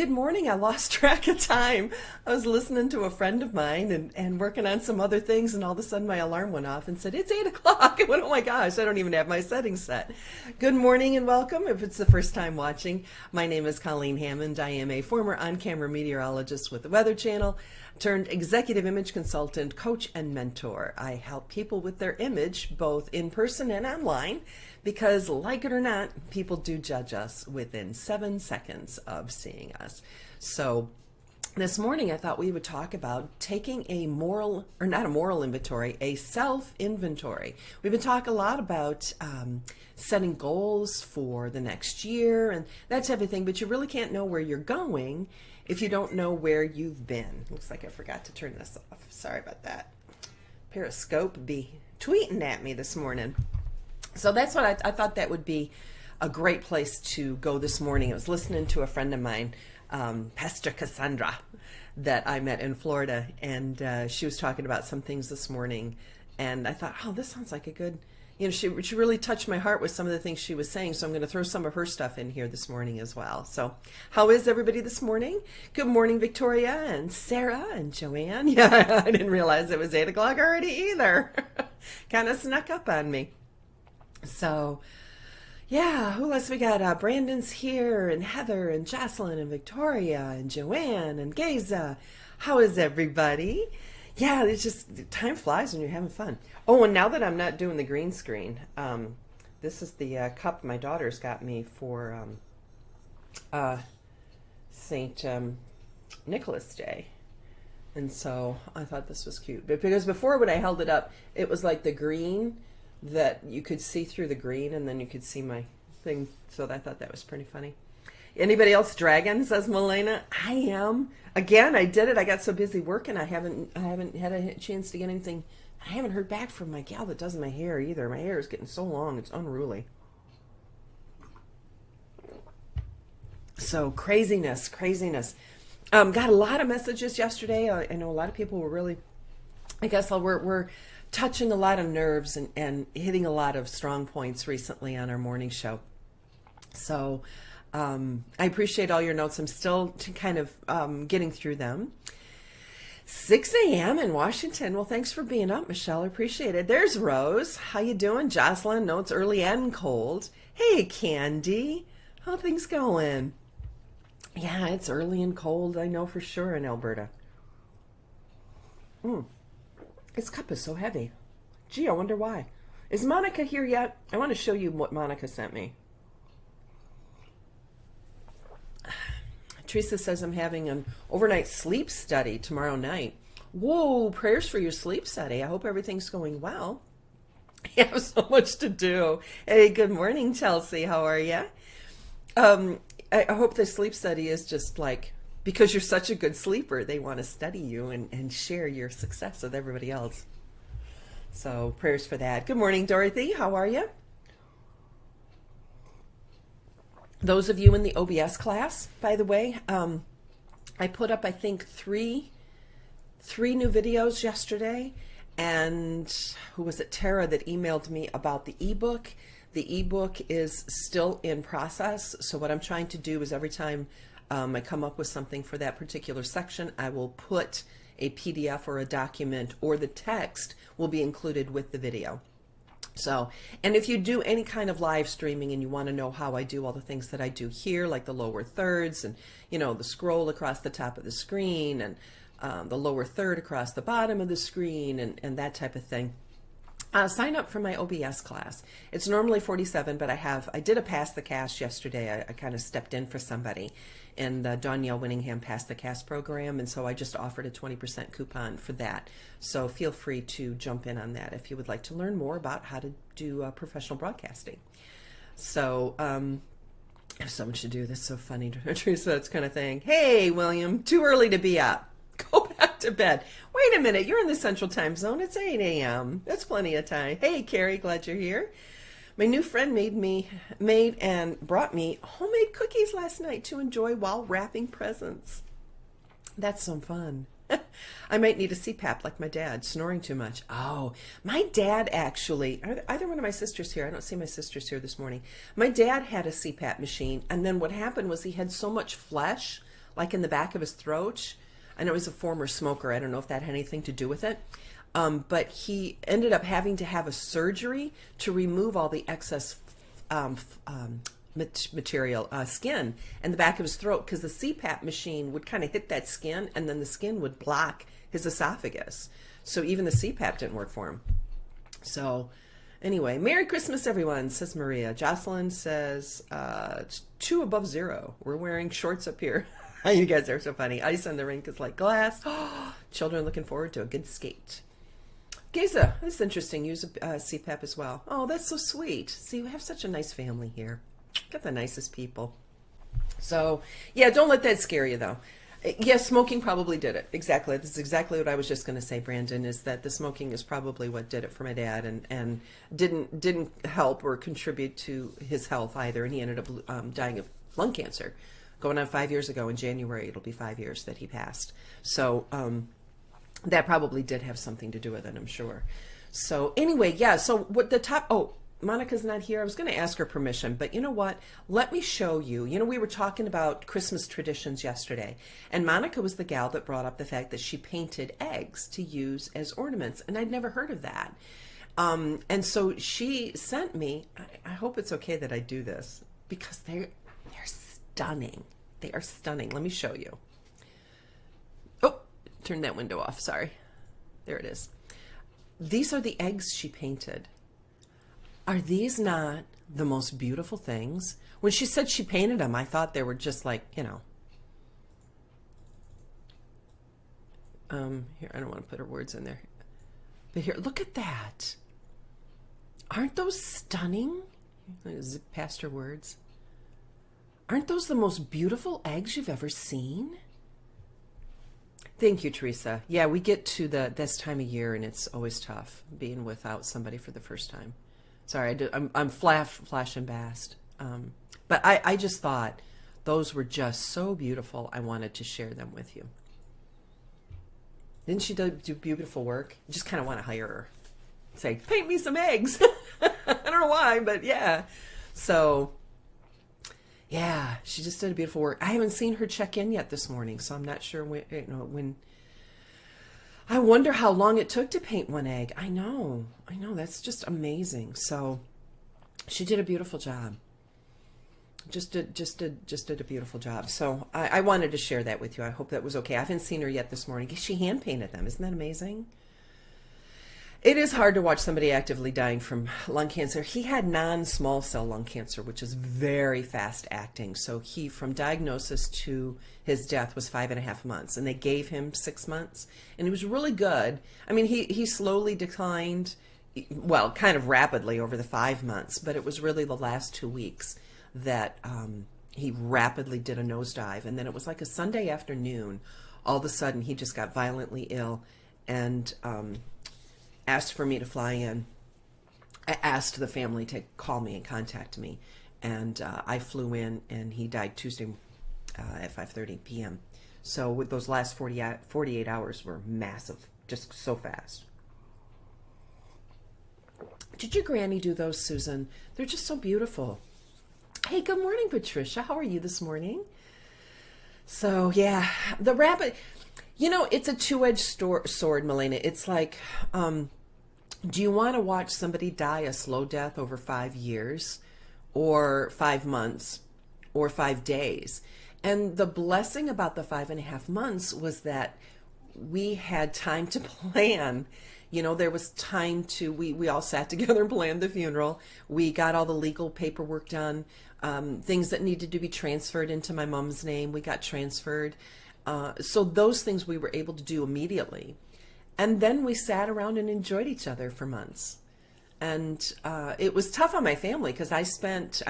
good morning. I lost track of time. I was listening to a friend of mine and working on some other things, and all of a sudden my alarm went off and said, it's 8 o'clock. I went, oh my gosh, I don't even have my settings set. Good morning and welcome. If it's the first time watching, my name is Colleen Hammond. I am a former on-camera meteorologist with the Weather Channel, turned executive image consultant, coach, and mentor. I help people with their image, both in person and online, because like it or not, people do judge us within 7 seconds of seeing us. So this morning I thought we would talk about taking a moral, or not a moral inventory, a self-inventory. We've been talking a lot about setting goals for the next year and that type of thing, but you really can't know where you're going if you don't know where you've been. Looks like I forgot to turn this off. Sorry about that. Periscope be tweeting at me this morning. So that's what I thought that would be a great place to go this morning. I was listening to a friend of mine, Pastor Cassandra, that I met in Florida, and she was talking about some things this morning, and I thought, oh, this sounds like a good, she really touched my heart with some of the things she was saying, so I'm going to throw some of her stuff in here this morning as well. So how is everybody this morning? Good morning, Victoria and Sarah and Joanne. Yeah, I didn't realize it was 8 o'clock already either. Kind of snuck up on me. So, yeah, who else we got? Brandon's here, and Heather, and Jocelyn, and Victoria, and Joanne, and Geza. How is everybody? Yeah, it's just, time flies when you're having fun. Oh, and now that I'm not doing the green screen, this is the cup my daughter's got me for St. Nicholas Day. And so I thought this was cute. But because before when I held it up, it was like the green that you could see through the green, and then you could see my thing. So I thought that was pretty funny. Anybody else dragon, says Milena? I am. Again, I did it. I got so busy working, I haven't had a chance to get anything. I haven't heard back from my gal that does my hair either. My hair is getting so long, it's unruly. So craziness. Got a lot of messages yesterday. I know a lot of people were really, I guess we're touching a lot of nerves and hitting a lot of strong points recently on our morning show. So I appreciate all your notes. I'm still kind of getting through them. 6 a.m. in Washington. Well, thanks for being up, Michelle. I appreciate it. There's Rose. How you doing? Jocelyn, no, it's early and cold. Hey, Candy. How things going? Yeah, it's early and cold, I know for sure, in Alberta. This cup is so heavy. Gee, I wonder why. Is Monica here yet? I want to show you what Monica sent me. Teresa says I'm having an overnight sleep study tomorrow night. Whoa, prayers for your sleep study. I hope everything's going well. You have so much to do. Hey, good morning, Chelsea. How are you? I hope the sleep study is just like, because you're such a good sleeper, they want to study you and share your success with everybody else. So prayers for that. Good morning, Dorothy. How are you? Those of you in the OBS class, by the way, I put up, I think, three new videos yesterday. And who was it? Tara that emailed me about the ebook. The ebook is still in process. So what I'm trying to do is every time I come up with something for that particular section, I will put a PDF or a document, or the text will be included with the video. So, and if you do any kind of live streaming and you want to know how I do all the things that I do here, like the lower thirds and, the scroll across the top of the screen and the lower third across the bottom of the screen and that type of thing, sign up for my OBS class. It's normally $47, but I did a pass the cash yesterday. I kind of stepped in for somebody, and Danielle Winningham passed the CAS program, and so I just offered a 20% coupon for that. So feel free to jump in on that if you would like to learn more about how to do professional broadcasting. So I have so much to do. That's so funny, Teresa, that's kind of thing. Hey, William, too early to be up. Go back to bed. Wait a minute, you're in the Central Time Zone. It's 8 a.m. That's plenty of time. Hey, Carrie, glad you're here. My new friend made and brought me homemade cookies last night to enjoy while wrapping presents. That's some fun. I might need a CPAP like my dad, snoring too much. Oh, my dad actually, either one of my sisters here, I don't see my sisters here this morning. My dad had a CPAP machine, and then what happened was he had so much flesh like in the back of his throat. I know he's a former smoker. I don't know if that had anything to do with it. But he ended up having to have a surgery to remove all the excess material, skin in the back of his throat, because the CPAP machine would kind of hit that skin, and then the skin would block his esophagus. So even the CPAP didn't work for him. So anyway, Merry Christmas, everyone, says Maria. Jocelyn says, it's 2 above 0. We're wearing shorts up here. You guys are so funny. Ice on the rink is like glass. Children looking forward to a good skate. Geza, that's interesting. Use a CPAP as well. Oh, that's so sweet. See, we have such a nice family here. Got the nicest people. So, yeah, don't let that scare you, though. Yeah, smoking probably did it. Exactly. This is exactly what I was just going to say, Brandon, is that the smoking is probably what did it for my dad, and didn't help or contribute to his health either. And he ended up dying of lung cancer. Going on 5 years ago in January, it'll be 5 years that he passed. So that probably did have something to do with it, I'm sure. So anyway, yeah, so what the top, Monica's not here. I was going to ask her permission, but you know what? Let me show you. You know, we were talking about Christmas traditions yesterday, and Monica was the gal that brought up the fact that she painted eggs to use as ornaments, and I'd never heard of that. And so she sent me, I hope it's okay that I do this, because they're stunning. They are stunning. Let me show you. Oh, turn that window off. Sorry. There it is. These are the eggs she painted. Are these not the most beautiful things? When she said she painted them, I thought they were just like, you know. Here, I don't want to put her words in there. But here, look at that. Aren't those stunning? Zip past her words. Aren't those the most beautiful eggs you've ever seen? Thank you, Teresa. Yeah, we get to this time of year, and it's always tough being without somebody for the first time. Sorry, I'm flash and bast. But I just thought those were just so beautiful. I wanted to share them with you. Didn't she do beautiful work? I just kind of want to hire her. Say, paint me some eggs. I don't know why, but yeah. So, yeah, she just did a beautiful work. I haven't seen her check in yet this morning, so I'm not sure when. I wonder how long it took to paint one egg. I know. That's just amazing. So, she did a beautiful job. Just did a beautiful job. So I wanted to share that with you. I hope that was okay. I haven't seen her yet this morning. She hand painted them. Isn't that amazing? It is hard to watch somebody actively dying from lung cancer. He had non-small cell lung cancer, which is very fast acting. So he, from diagnosis to his death, was 5.5 months, and they gave him 6 months, and it was really good. I mean, he slowly declined, well, kind of rapidly over the 5 months, but it was really the last 2 weeks that he rapidly did a nosedive. And then it was like a Sunday afternoon, all of a sudden he just got violently ill and asked for me to fly in. I asked the family to call me and contact me, and I flew in, and he died Tuesday at 5:30 p.m. So with those last 48 hours were massive, just so fast. Did your granny do those, Susan? They're just so beautiful. Hey, good morning, Patricia. How are you this morning? So, yeah, the rabbit, you know, it's a two-edged sword, Melena. It's like, do you want to watch somebody die a slow death over 5 years or 5 months or 5 days? And the blessing about the 5.5 months was that we had time to plan. You know, there was time to, we all sat together and planned the funeral. We got all the legal paperwork done. Things that needed to be transferred into my mom's name, we got transferred. So those things we were able to do immediately. And then we sat around and enjoyed each other for months. And it was tough on my family because I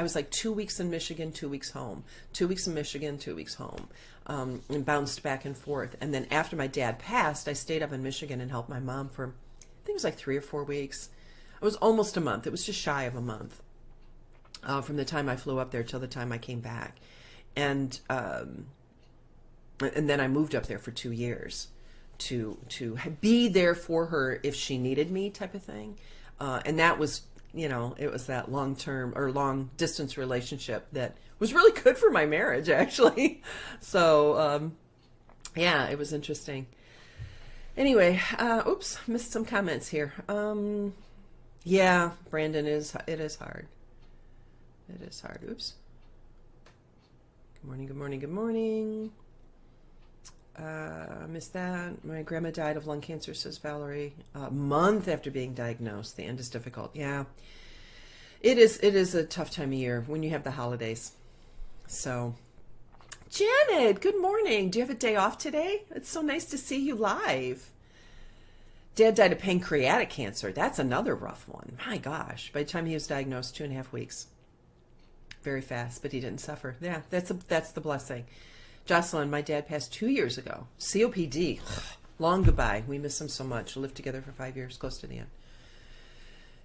was like 2 weeks in Michigan, 2 weeks home, 2 weeks in Michigan, 2 weeks home, and bounced back and forth. And then after my dad passed, I stayed up in Michigan and helped my mom for, I think it was like 3 or 4 weeks. It was almost a month. It was just shy of a month from the time I flew up there till the time I came back. And then I moved up there for 2 years to be there for her if she needed me, type of thing. And that was, you know, it was that long-term or long-distance relationship that was really good for my marriage, actually. So, yeah, it was interesting. Anyway, oops, missed some comments here. Yeah, Brandon, it is hard. It is hard. Oops. Good morning, good morning, good morning. I missed that. My grandma died of lung cancer, says Valerie. A month after being diagnosed. The end is difficult. Yeah. It is a tough time of year when you have the holidays. So, Janet, good morning. Do you have a day off today? It's so nice to see you live. Dad died of pancreatic cancer. That's another rough one. My gosh. By the time he was diagnosed, 2.5 weeks. Very fast, but he didn't suffer. Yeah, that's the blessing. Jocelyn, my dad passed 2 years ago. COPD. Long goodbye. We miss him so much. Lived together for 5 years, close to the end.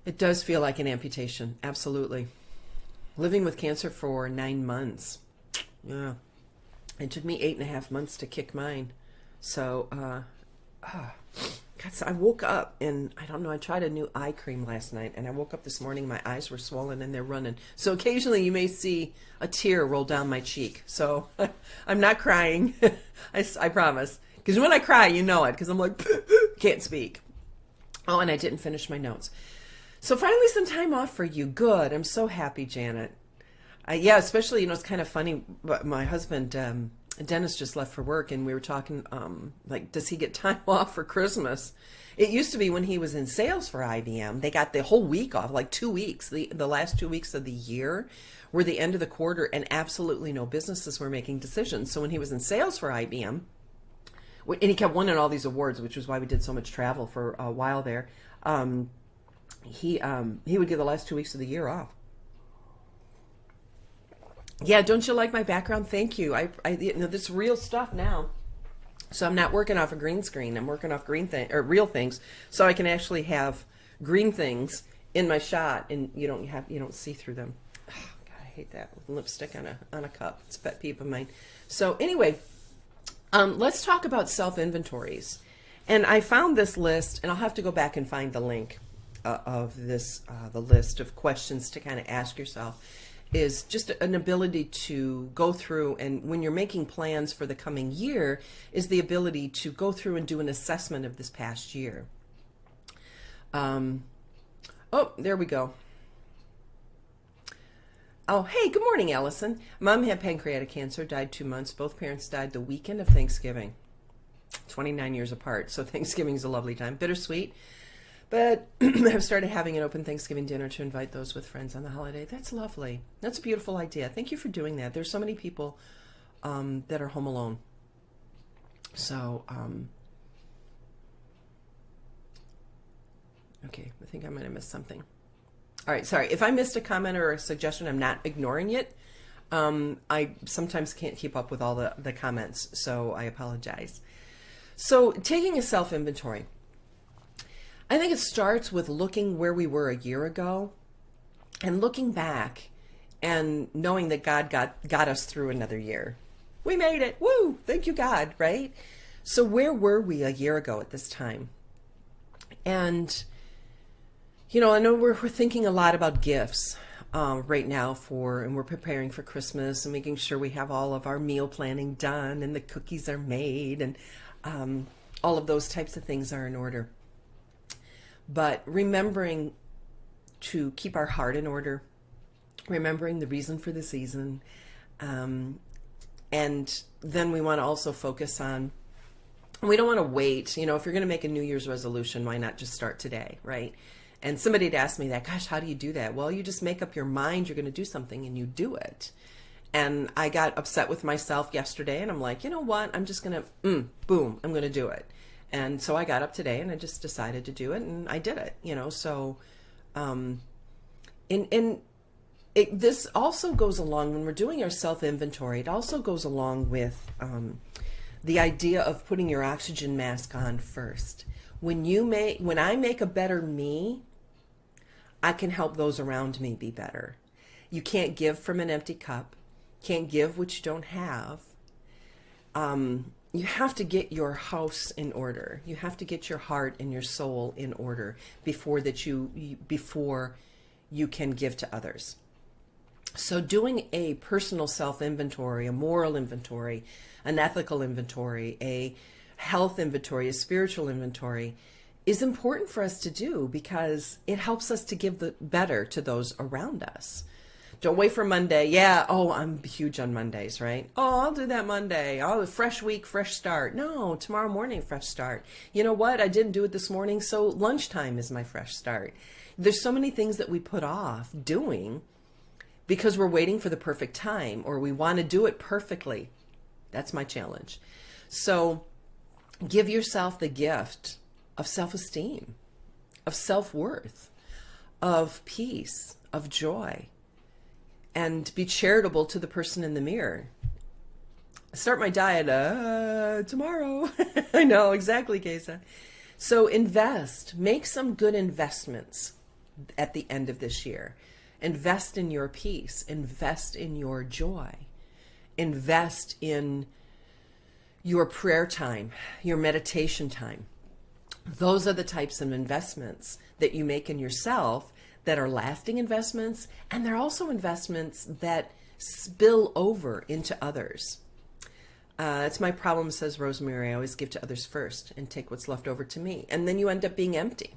It does feel like an amputation. Absolutely. Living with cancer for 9 months. Yeah. It took me 8.5 months to kick mine. So, God, so I woke up and I don't know, I tried a new eye cream last night and I woke up this morning, my eyes were swollen and they're running. So occasionally you may see a tear roll down my cheek. So I'm not crying. I promise. Because when I cry, you know it, because I'm like, can't speak. Oh, and I didn't finish my notes. So finally some time off for you. Good. I'm so happy, Janet. Yeah, especially, it's kind of funny. My husband, Dennis, just left for work, and we were talking, like, does he get time off for Christmas? It used to be when he was in sales for IBM, they got the whole week off, like 2 weeks. The last 2 weeks of the year were the end of the quarter, and absolutely no businesses were making decisions. So when he was in sales for IBM, and he kept winning all these awards, which was why we did so much travel for a while there, he would get the last 2 weeks of the year off. Yeah, don't you like my background? Thank you. This real stuff now. So I'm not working off a green screen. I'm working off real things, so I can actually have green things in my shot, and you don't see through them. Oh, God, I hate that with lipstick on a cup. It's a pet peeve of mine. So anyway, let's talk about self-inventories. And I found this list, and I'll have to go back and find the link of this, the list of questions to kind of ask yourself. Is just an ability to go through, and when you're making plans for the coming year, is the ability to go through and do an assessment of this past year. Oh, there we go. Oh, hey, good morning, Allison. Mom had pancreatic cancer, died 2 months. Both parents died the weekend of Thanksgiving, 29 years apart. So Thanksgiving is a lovely time. Bittersweet. But I've started having an open Thanksgiving dinner to invite those with friends on the holiday. That's lovely. That's a beautiful idea. Thank you for doing that. There's so many people that are home alone. So, okay, I think I might have missed something. All right, sorry. If I missed a comment or a suggestion, I'm not ignoring it. I sometimes can't keep up with all the comments, so I apologize. So, taking a self-inventory. I think it starts with looking where we were a year ago and looking back and knowing that God got us through another year. We made it. Woo! Thank you, God, right? So where were we a year ago at this time? And, I know we're thinking a lot about gifts right now and we're preparing for Christmas and making sure we have all of our meal planning done and the cookies are made and all of those types of things are in order. But remembering to keep our heart in order, remembering the reason for the season, and then we want to also focus on, we don't want to wait. If you're going to make a New Year's resolution, why not just start today, right? And somebody had asked me that, gosh, how do you do that? Well, you just make up your mind you're going to do something and you do it. And I got upset with myself yesterday and I'm like, you know what? I'm just going to, boom, I'm going to do it. And so I got up today and I just decided to do it and I did it, so, this also goes along when we're doing our self-inventory. It also goes along with, the idea of putting your oxygen mask on first. When I make a better me, I can help those around me be better. You can't give from an empty cup. Can't give what you don't have. You have to get your house in order. You have to get your heart and your soul in order before you can give to others. So doing a personal self-inventory, a moral inventory, an ethical inventory, a health inventory, a spiritual inventory is important for us to do because it helps us to give the better to those around us. Don't wait for Monday. Yeah, oh, I'm huge on Mondays, right? Oh, I'll do that Monday. Oh, fresh week, fresh start. No, tomorrow morning, fresh start. You know what? I didn't do it this morning, so lunchtime is my fresh start. There's so many things that we put off doing because we're waiting for the perfect time or we want to do it perfectly. That's my challenge. So give yourself the gift of self-esteem, of self-worth, of peace, of joy, and be charitable to the person in the mirror. Start my diet tomorrow. I know, exactly, Kesa. So invest, make some good investments at the end of this year. Invest in your peace, invest in your joy, invest in your prayer time, your meditation time. Those are the types of investments that you make in yourself that are lasting investments, and they're also investments that spill over into others. It's my problem, says Rosemary. I always give to others first and take what's left over to me. And then you end up being empty.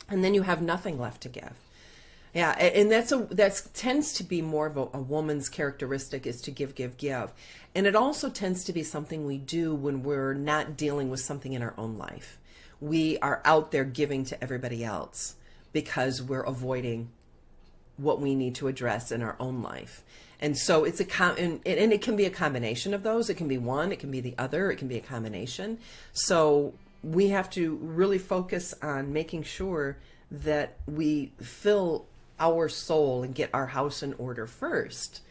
And then you have nothing left to give. Yeah, and that tends to be more of a woman's characteristic, is to give, give, give. And it also tends to be something we do when we're not dealing with something in our own life. We are out there giving to everybody else because we're avoiding what we need to address in our own life. And so it's and it can be a combination of those. It can be one, it can be the other, it can be a combination. So we have to really focus on making sure that we fill our soul and get our house in order first,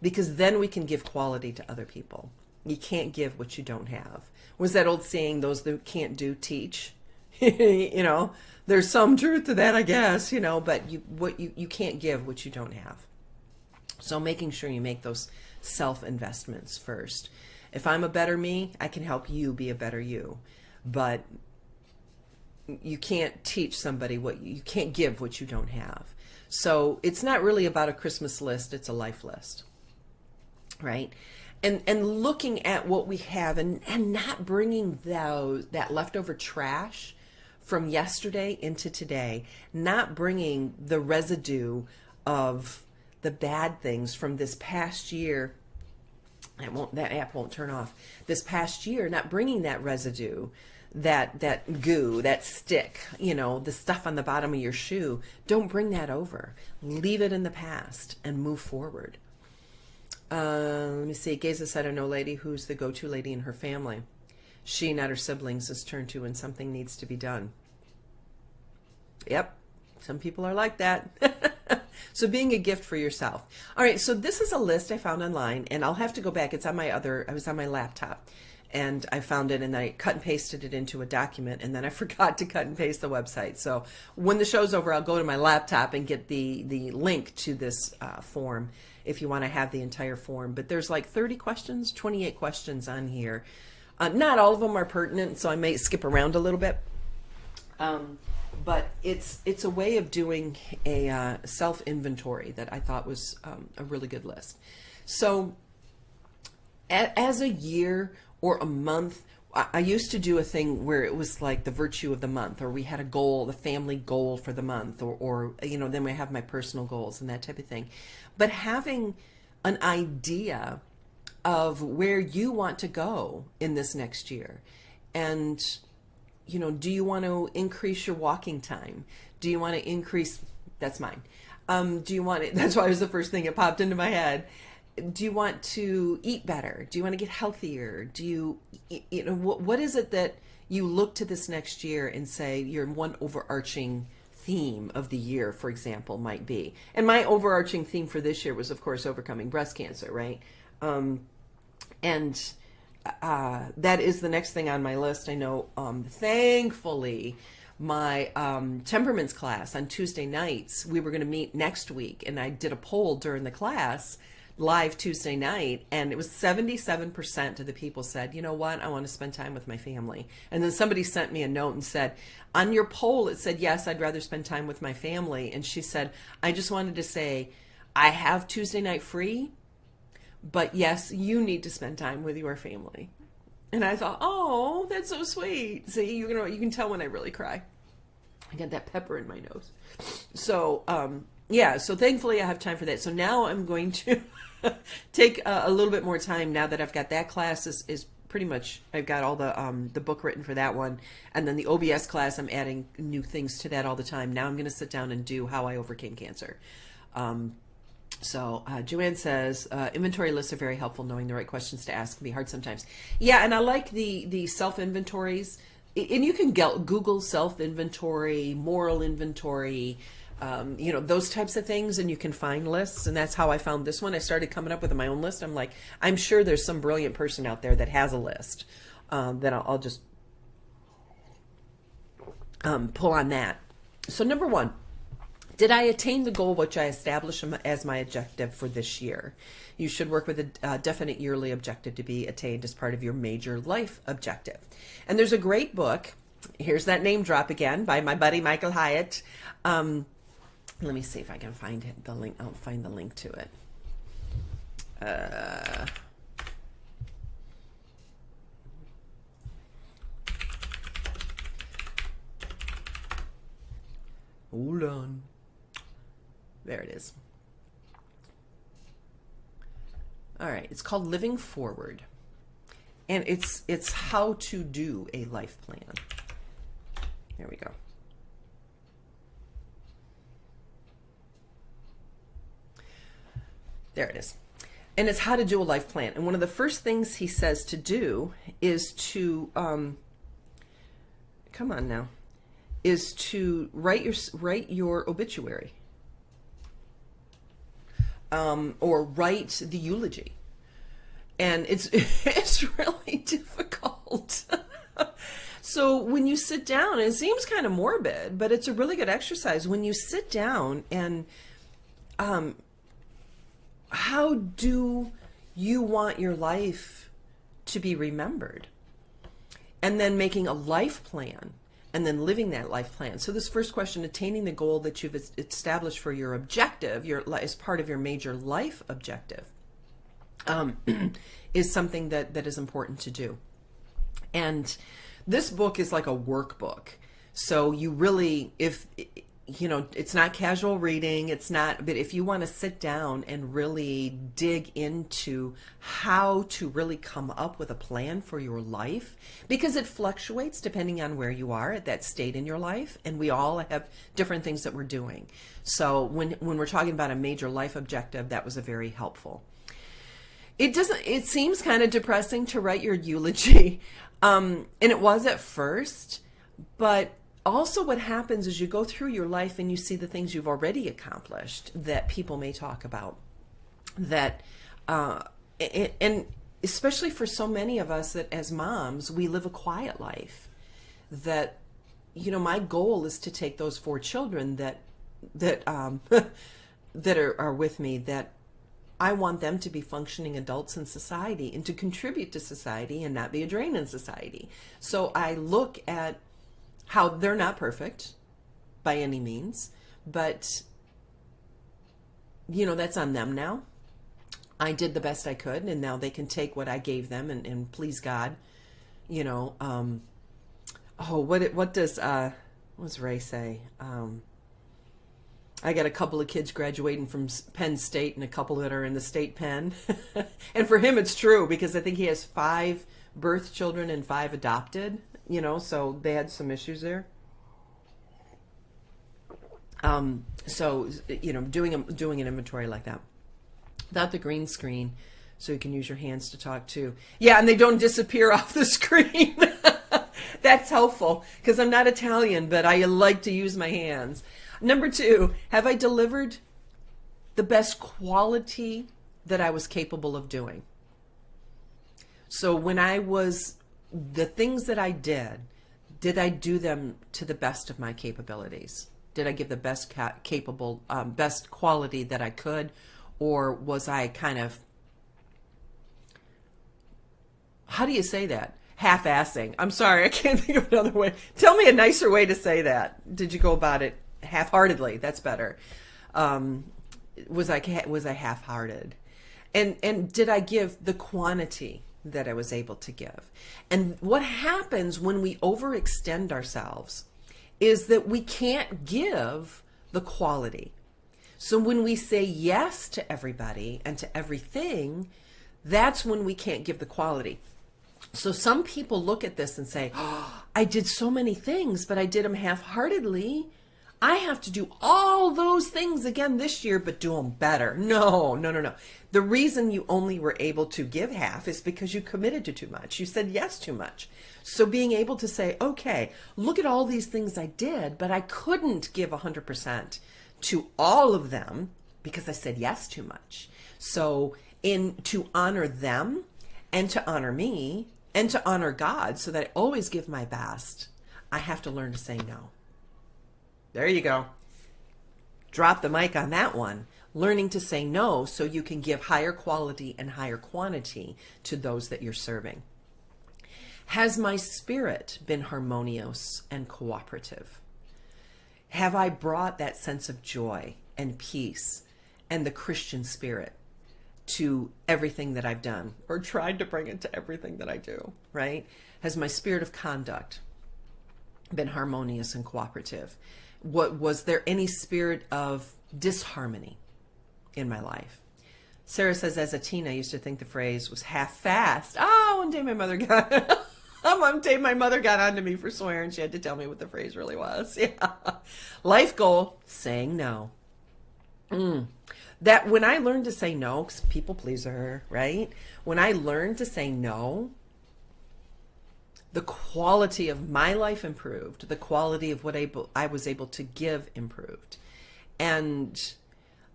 because then we can give quality to other people. You can't give what you don't have. Was that old saying, those that can't do, teach? You know, there's some truth to that, I guess, you know, but you can't give what you don't have. So making sure you make those self-investments first. If I'm a better me, I can help you be a better you. But you can't teach somebody you can't give what you don't have. So it's not really about a Christmas list, it's a life list, right? And looking at what we have and not bringing that leftover trash from yesterday into today, not bringing the residue of the bad things from this past year. That app won't turn off. This past year, not bringing that residue, that goo, that stick, you know, the stuff on the bottom of your shoe. Don't bring that over. Leave it in the past and move forward. Let me see. Geza said, I know a lady who's the go-to lady in her family. She, not her siblings, is turned to when something needs to be done. Yep. Some people are like that. So being a gift for yourself. All right. So this is a list I found online, and I'll have to go back. It's on I was on my laptop, and I found it, and I cut and pasted it into a document, and then I forgot to cut and paste the website. So when the show's over, I'll go to my laptop and get the link to this form if you want to have the entire form. But there's like 30 questions, 28 questions on here. Not all of them are pertinent, so I may skip around a little bit. But it's a way of doing a self-inventory that I thought was a really good list. So as a year or a month, I used to do a thing where it was like the virtue of the month, or we had a goal, the family goal for the month, or you know, then we have my personal goals and that type of thing. But having an idea of where you want to go in this next year, and you know, do you want to increase your walking time? Do you want to increase, that's mine. Do you want it, that's why it was the first thing that popped into my head. Do you want to eat better? Do you want to get healthier? Do you know, what is it that you look to this next year and say your one overarching theme of the year, for example, might be? And my overarching theme for this year was, of course, overcoming breast cancer, right? That is the next thing on my list. I know, thankfully, my temperaments class on Tuesday nights, we were going to meet next week, and I did a poll during the class, live Tuesday night, and it was 77% of the people said, you know what, I want to spend time with my family. And then somebody sent me a note and said, on your poll, it said, yes, I'd rather spend time with my family. And she said, I just wanted to say, I have Tuesday night free, but yes, you need to spend time with your family. And I thought, oh, that's so sweet. See, you can tell when I really cry. I got that pepper in my nose. So, yeah, so thankfully I have time for that. So now I'm going to take a little bit more time now that I've got that class is pretty much, I've got all the book written for that one. And then the OBS class, I'm adding new things to that all the time. Now I'm going to sit down and do How I Overcame Cancer. So Joanne says, inventory lists are very helpful. Knowing the right questions to ask can be hard sometimes. Yeah, and I like the self-inventories. And you can Google self-inventory, moral inventory, those types of things, and you can find lists. And that's how I found this one. I started coming up with my own list. I'm like, I'm sure there's some brilliant person out there that has a list that I'll just pull on that. So number one, did I attain the goal which I established as my objective for this year? You should work with a definite yearly objective to be attained as part of your major life objective. And there's a great book. Here's that name drop again by my buddy Michael Hyatt. Let me see if I can find it, the link. I'll find the link to it. Hold on. There it is. All right, it's called Living Forward. And it's how to do a life plan. There we go. There it is. And it's how to do a life plan. And one of the first things he says to do is to, come on now, is to write your obituary. Or write the eulogy. And it's really difficult. So when you sit down, it seems kind of morbid, but it's a really good exercise. When you sit down and how do you want your life to be remembered? And then making a life plan. And then living that life plan. So this first question, attaining the goal that you've established for your objective, as part of your major life objective, is something that is important to do. And this book is like a workbook. So you really, it's not casual reading, but if you want to sit down and really dig into how to really come up with a plan for your life, because it fluctuates depending on where you are at that state in your life, and we all have different things that we're doing. So when we're talking about a major life objective, that was a very helpful. It seems kind of depressing to write your eulogy, and it was at first, but also what happens is you go through your life and you see the things you've already accomplished that people may talk about, that and especially for so many of us that as moms, we live a quiet life, that my goal is to take those 4 children that are with me, that I want them to be functioning adults in society and to contribute to society and not be a drain in society. So I look at how they're not perfect by any means, but that's on them now. I did the best I could, and now they can take what I gave them and please God, what does Ray say? I got a couple of kids graduating from Penn State and a couple that are in the state pen. And for him, it's true, because I think he has 5 birth children and 5 adopted. So they had some issues there. So, doing an inventory like that without the green screen, so you can use your hands to talk too. Yeah, and they don't disappear off the screen. That's helpful, because I'm not Italian, but I like to use my hands. Number 2, have I delivered the best quality that I was capable of doing? So when the things that I did I do them to the best of my capabilities? Did I give the best best quality that I could? Or was I kind of, how do you say that? Half-assing. I'm sorry, I can't think of another way. Tell me a nicer way to say that. Did you go about it half-heartedly? That's better. was I half-hearted? And did I give the quantity that I was able to give? And what happens when we overextend ourselves is that we can't give the quality. So when we say yes to everybody and to everything, that's when we can't give the quality. So some people look at this and say, oh, I did so many things, but I did them half-heartedly. I have to do all those things again this year, but do them better. No, no, no, no. The reason you only were able to give half is because you committed to too much. You said yes too much. So being able to say, okay, look at all these things I did, but I couldn't give 100% to all of them because I said yes too much. So to honor them and to honor me and to honor God so that I always give my best, I have to learn to say no. There you go. Drop the mic on that one. Learning to say no so you can give higher quality and higher quantity to those that you're serving. Has my spirit been harmonious and cooperative? Have I brought that sense of joy and peace and the Christian spirit to everything that I've done, or tried to bring it to everything that I do, right? Has my spirit of conduct been harmonious and cooperative? Was there any spirit of disharmony in my life? Sarah says, as a teen, I used to think the phrase was half-fast. Oh, one day my mother got onto me for swearing. She had to tell me what the phrase really was. Yeah. Life goal, saying no. That when I learned to say no, 'cause people pleaser, right? When I learned to say no, the quality of my life improved. The quality of what I was able to give improved. And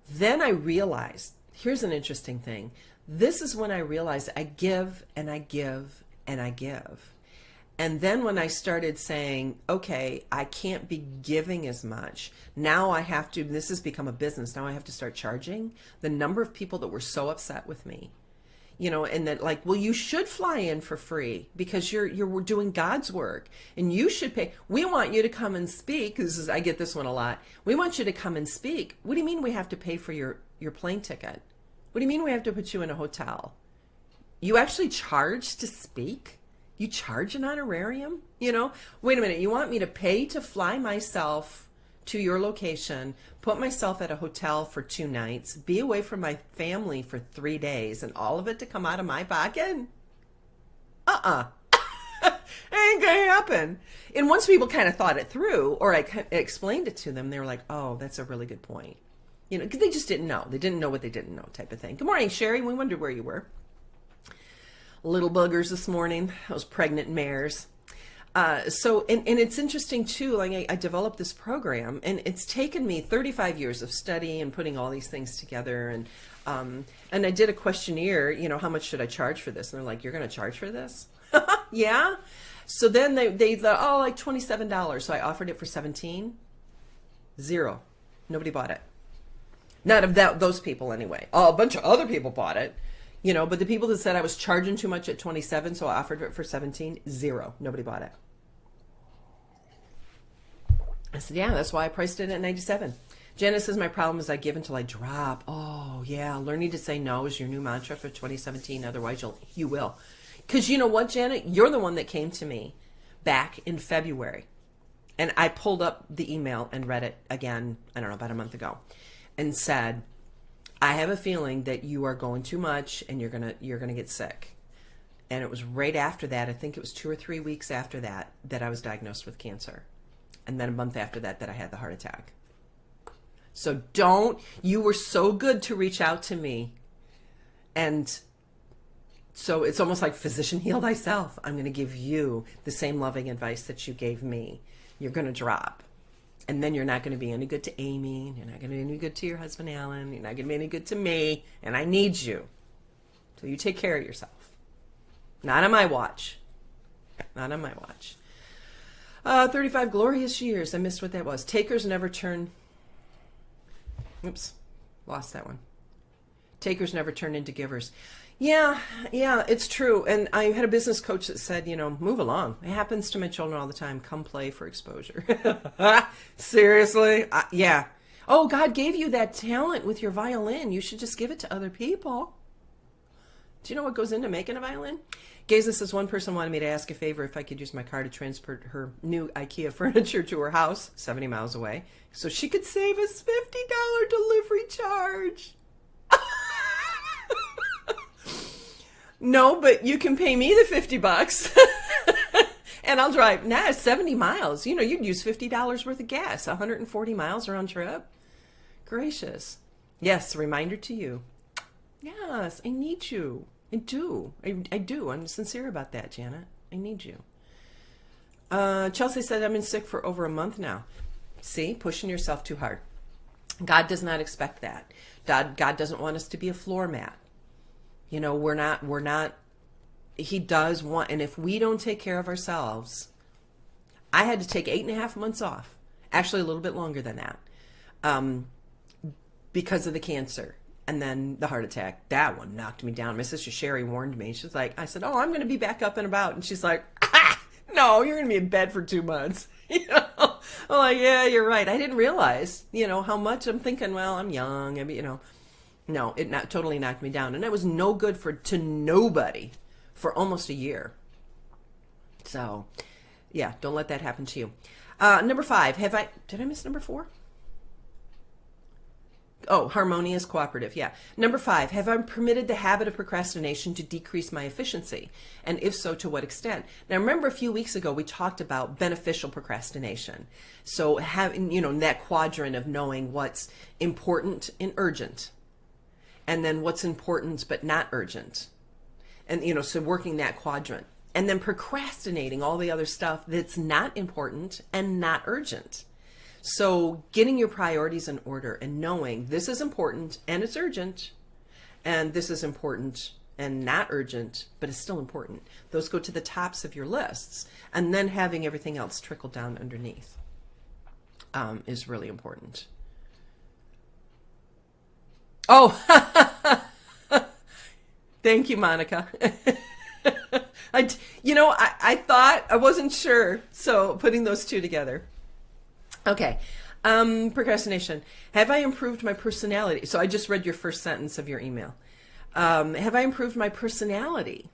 then I realized, here's an interesting thing. This is when I realized I give and I give and I give. And then when I started saying, okay, I can't be giving as much. Now I have to, this has become a business. Now I have to start charging. The number of people that were so upset with me, you know, and that like, well, you should fly in for free because you're doing God's work and you should pay. We want you to come and speak. I get this one a lot. We want you to come and speak. What do you mean we have to pay for your plane ticket? What do you mean we have to put you in a hotel? You actually charge to speak? You charge an honorarium? You know, wait a minute. You want me to pay to fly myself to your location, put myself at a hotel for 2 nights, be away from my family for 3 days, and all of it to come out of my pocket? Ain't gonna happen. And once people kind of thought it through, or I explained it to them, they were like, oh, that's a really good point. You know, because they just didn't know. They didn't know what they didn't know, type of thing. Good morning, Sherry. We wondered where you were. Little buggers this morning, those pregnant mares. So it's interesting too, like I developed this program and it's taken me 35 years of study and putting all these things together. And I did a questionnaire, you know, how much should I charge for this? And they're like, you're going to charge for this? Yeah. So then they thought, oh, like $27. So I offered it for 17. Zero. Nobody bought it. Not of those people anyway. Oh, a bunch of other people bought it. You know, but the people that said I was charging too much at 27, so I offered it for 17, zero. Nobody bought it. I said, yeah, that's why I priced it at 97. Janice says, my problem is I give until I drop. Oh, yeah, learning to say no is your new mantra for 2017. Otherwise, you will. Because you know what, Janet? You're the one that came to me back in February. And I pulled up the email and read it again, I don't know, about a month ago, and said, I have a feeling that you are going too much and you're gonna get sick. And it was right after that, I think it was 2 or 3 weeks after that, that I was diagnosed with cancer. And then a month after that, that I had the heart attack. So you were so good to reach out to me. And so it's almost like physician heal thyself. I'm going to give you the same loving advice that you gave me. You're going to drop. And then you're not going to be any good to Amy. You're not going to be any good to your husband, Alan. You're not going to be any good to me. And I need you. So you take care of yourself. Not on my watch. Not on my watch. 35 glorious years. I missed what that was. Takers never turn. Oops. Lost that one. Takers never turn into givers. Yeah, it's true. And I had a business coach that said, you know, move along. It happens to my children all the time. Come play for exposure. Seriously? Yeah. Oh, God gave you that talent with your violin. You should just give it to other people. Do you know what goes into making a violin? Gaza says, one person wanted me to ask a favor if I could use my car to transport her new IKEA furniture to her house, 70 miles away, so she could save us $50 delivery charge. No, but you can pay me the 50 bucks. And I'll drive. Nah, 70 miles. You know, you'd use $50 worth of gas, 140 miles round trip. Gracious. Yes, reminder to you. Yes, I need you. I do. I do. I'm sincere about that, Janet. I need you. Chelsea said, I've been sick for over a month now. See, pushing yourself too hard. God does not expect that. God doesn't want us to be a floor mat. You know, we're not, he does want, and if we don't take care of ourselves, I had to take 8.5 months off, actually a little bit longer than that, because of the cancer and then the heart attack. That one knocked me down. My sister Sherry warned me. She's like, I said, oh, I'm going to be back up and about. And she's like, no, you're going to be in bed for 2 months. You know, I'm like, yeah, you're right. I didn't realize, you know, how much. I'm thinking, well, I'm young. I mean, you know, no, it totally knocked me down. And it was no good to nobody for almost a year. So, yeah, don't let that happen to you. Number 5, did I miss number 4? Oh, harmonious, cooperative, yeah. Number 5, have I permitted the habit of procrastination to decrease my efficiency? And if so, to what extent? Now, remember a few weeks ago, we talked about beneficial procrastination. So having, you know, that quadrant of knowing what's important and urgent, and then what's important but not urgent. And, you know, so working that quadrant. And then procrastinating all the other stuff that's not important and not urgent. So getting your priorities in order and knowing this is important and it's urgent, and this is important and not urgent, but it's still important. Those go to the tops of your lists, and then having everything else trickle down underneath is really important. Oh, thank you, Monica. I thought, I wasn't sure, so putting those two together. Okay, procrastination. Have I improved my personality? So I just read your first sentence of your email. Have I improved my personality?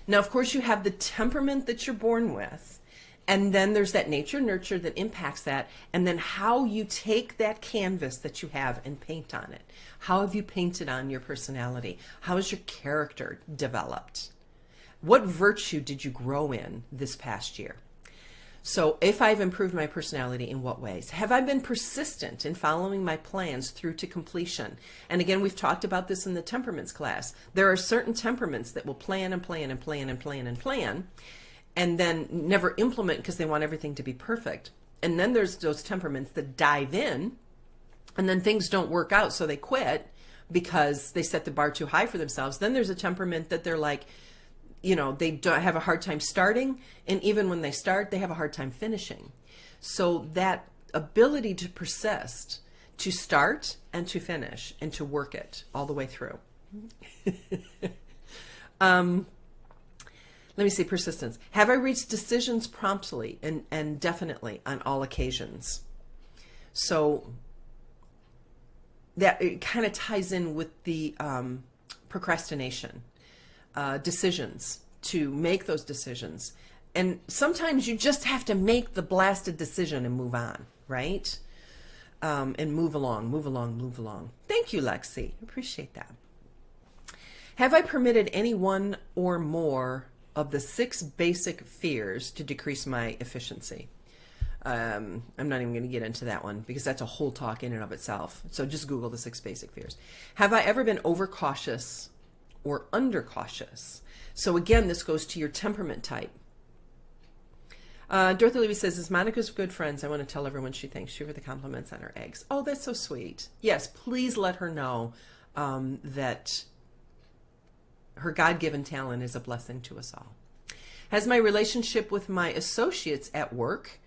Now, of course, you have the temperament that you're born with, and then there's that nature nurture that impacts that, and then how you take that canvas that you have and paint on it. How have you painted on your personality? How has your character developed? What virtue did you grow in this past year? So if I've improved my personality, in what ways? Have I been persistent in following my plans through to completion? And again, we've talked about this in the temperaments class. There are certain temperaments that will plan and plan and plan and plan and plan, and then never implement because they want everything to be perfect. And then there's those temperaments that dive in, and then things don't work out, so they quit because they set the bar too high for themselves. Then there's a temperament that they're like, you know, they don't have a hard time starting, and even when they start, they have a hard time finishing. So that ability to persist, to start and to finish, and to work it all the way through. Let me see, persistence. Have I reached decisions promptly and definitely on all occasions? So that it kind of ties in with the procrastination. Decisions, to make those decisions. And sometimes you just have to make the blasted decision and move on, right? And move along, move along, move along. Thank you, Lexi. Appreciate that. Have I permitted any one or more of the 6 basic fears to decrease my efficiency? I'm not even going to get into that one because that's a whole talk in and of itself. So just Google the 6 basic fears. Have I ever been overcautious or undercautious? So again, this goes to your temperament type. Dorothy Levy says, as Monica's good friends, I want to tell everyone she thanks you for the compliments on her eggs. Oh, that's so sweet. Yes, please let her know that her God-given talent is a blessing to us all. Has my relationship with my associates at work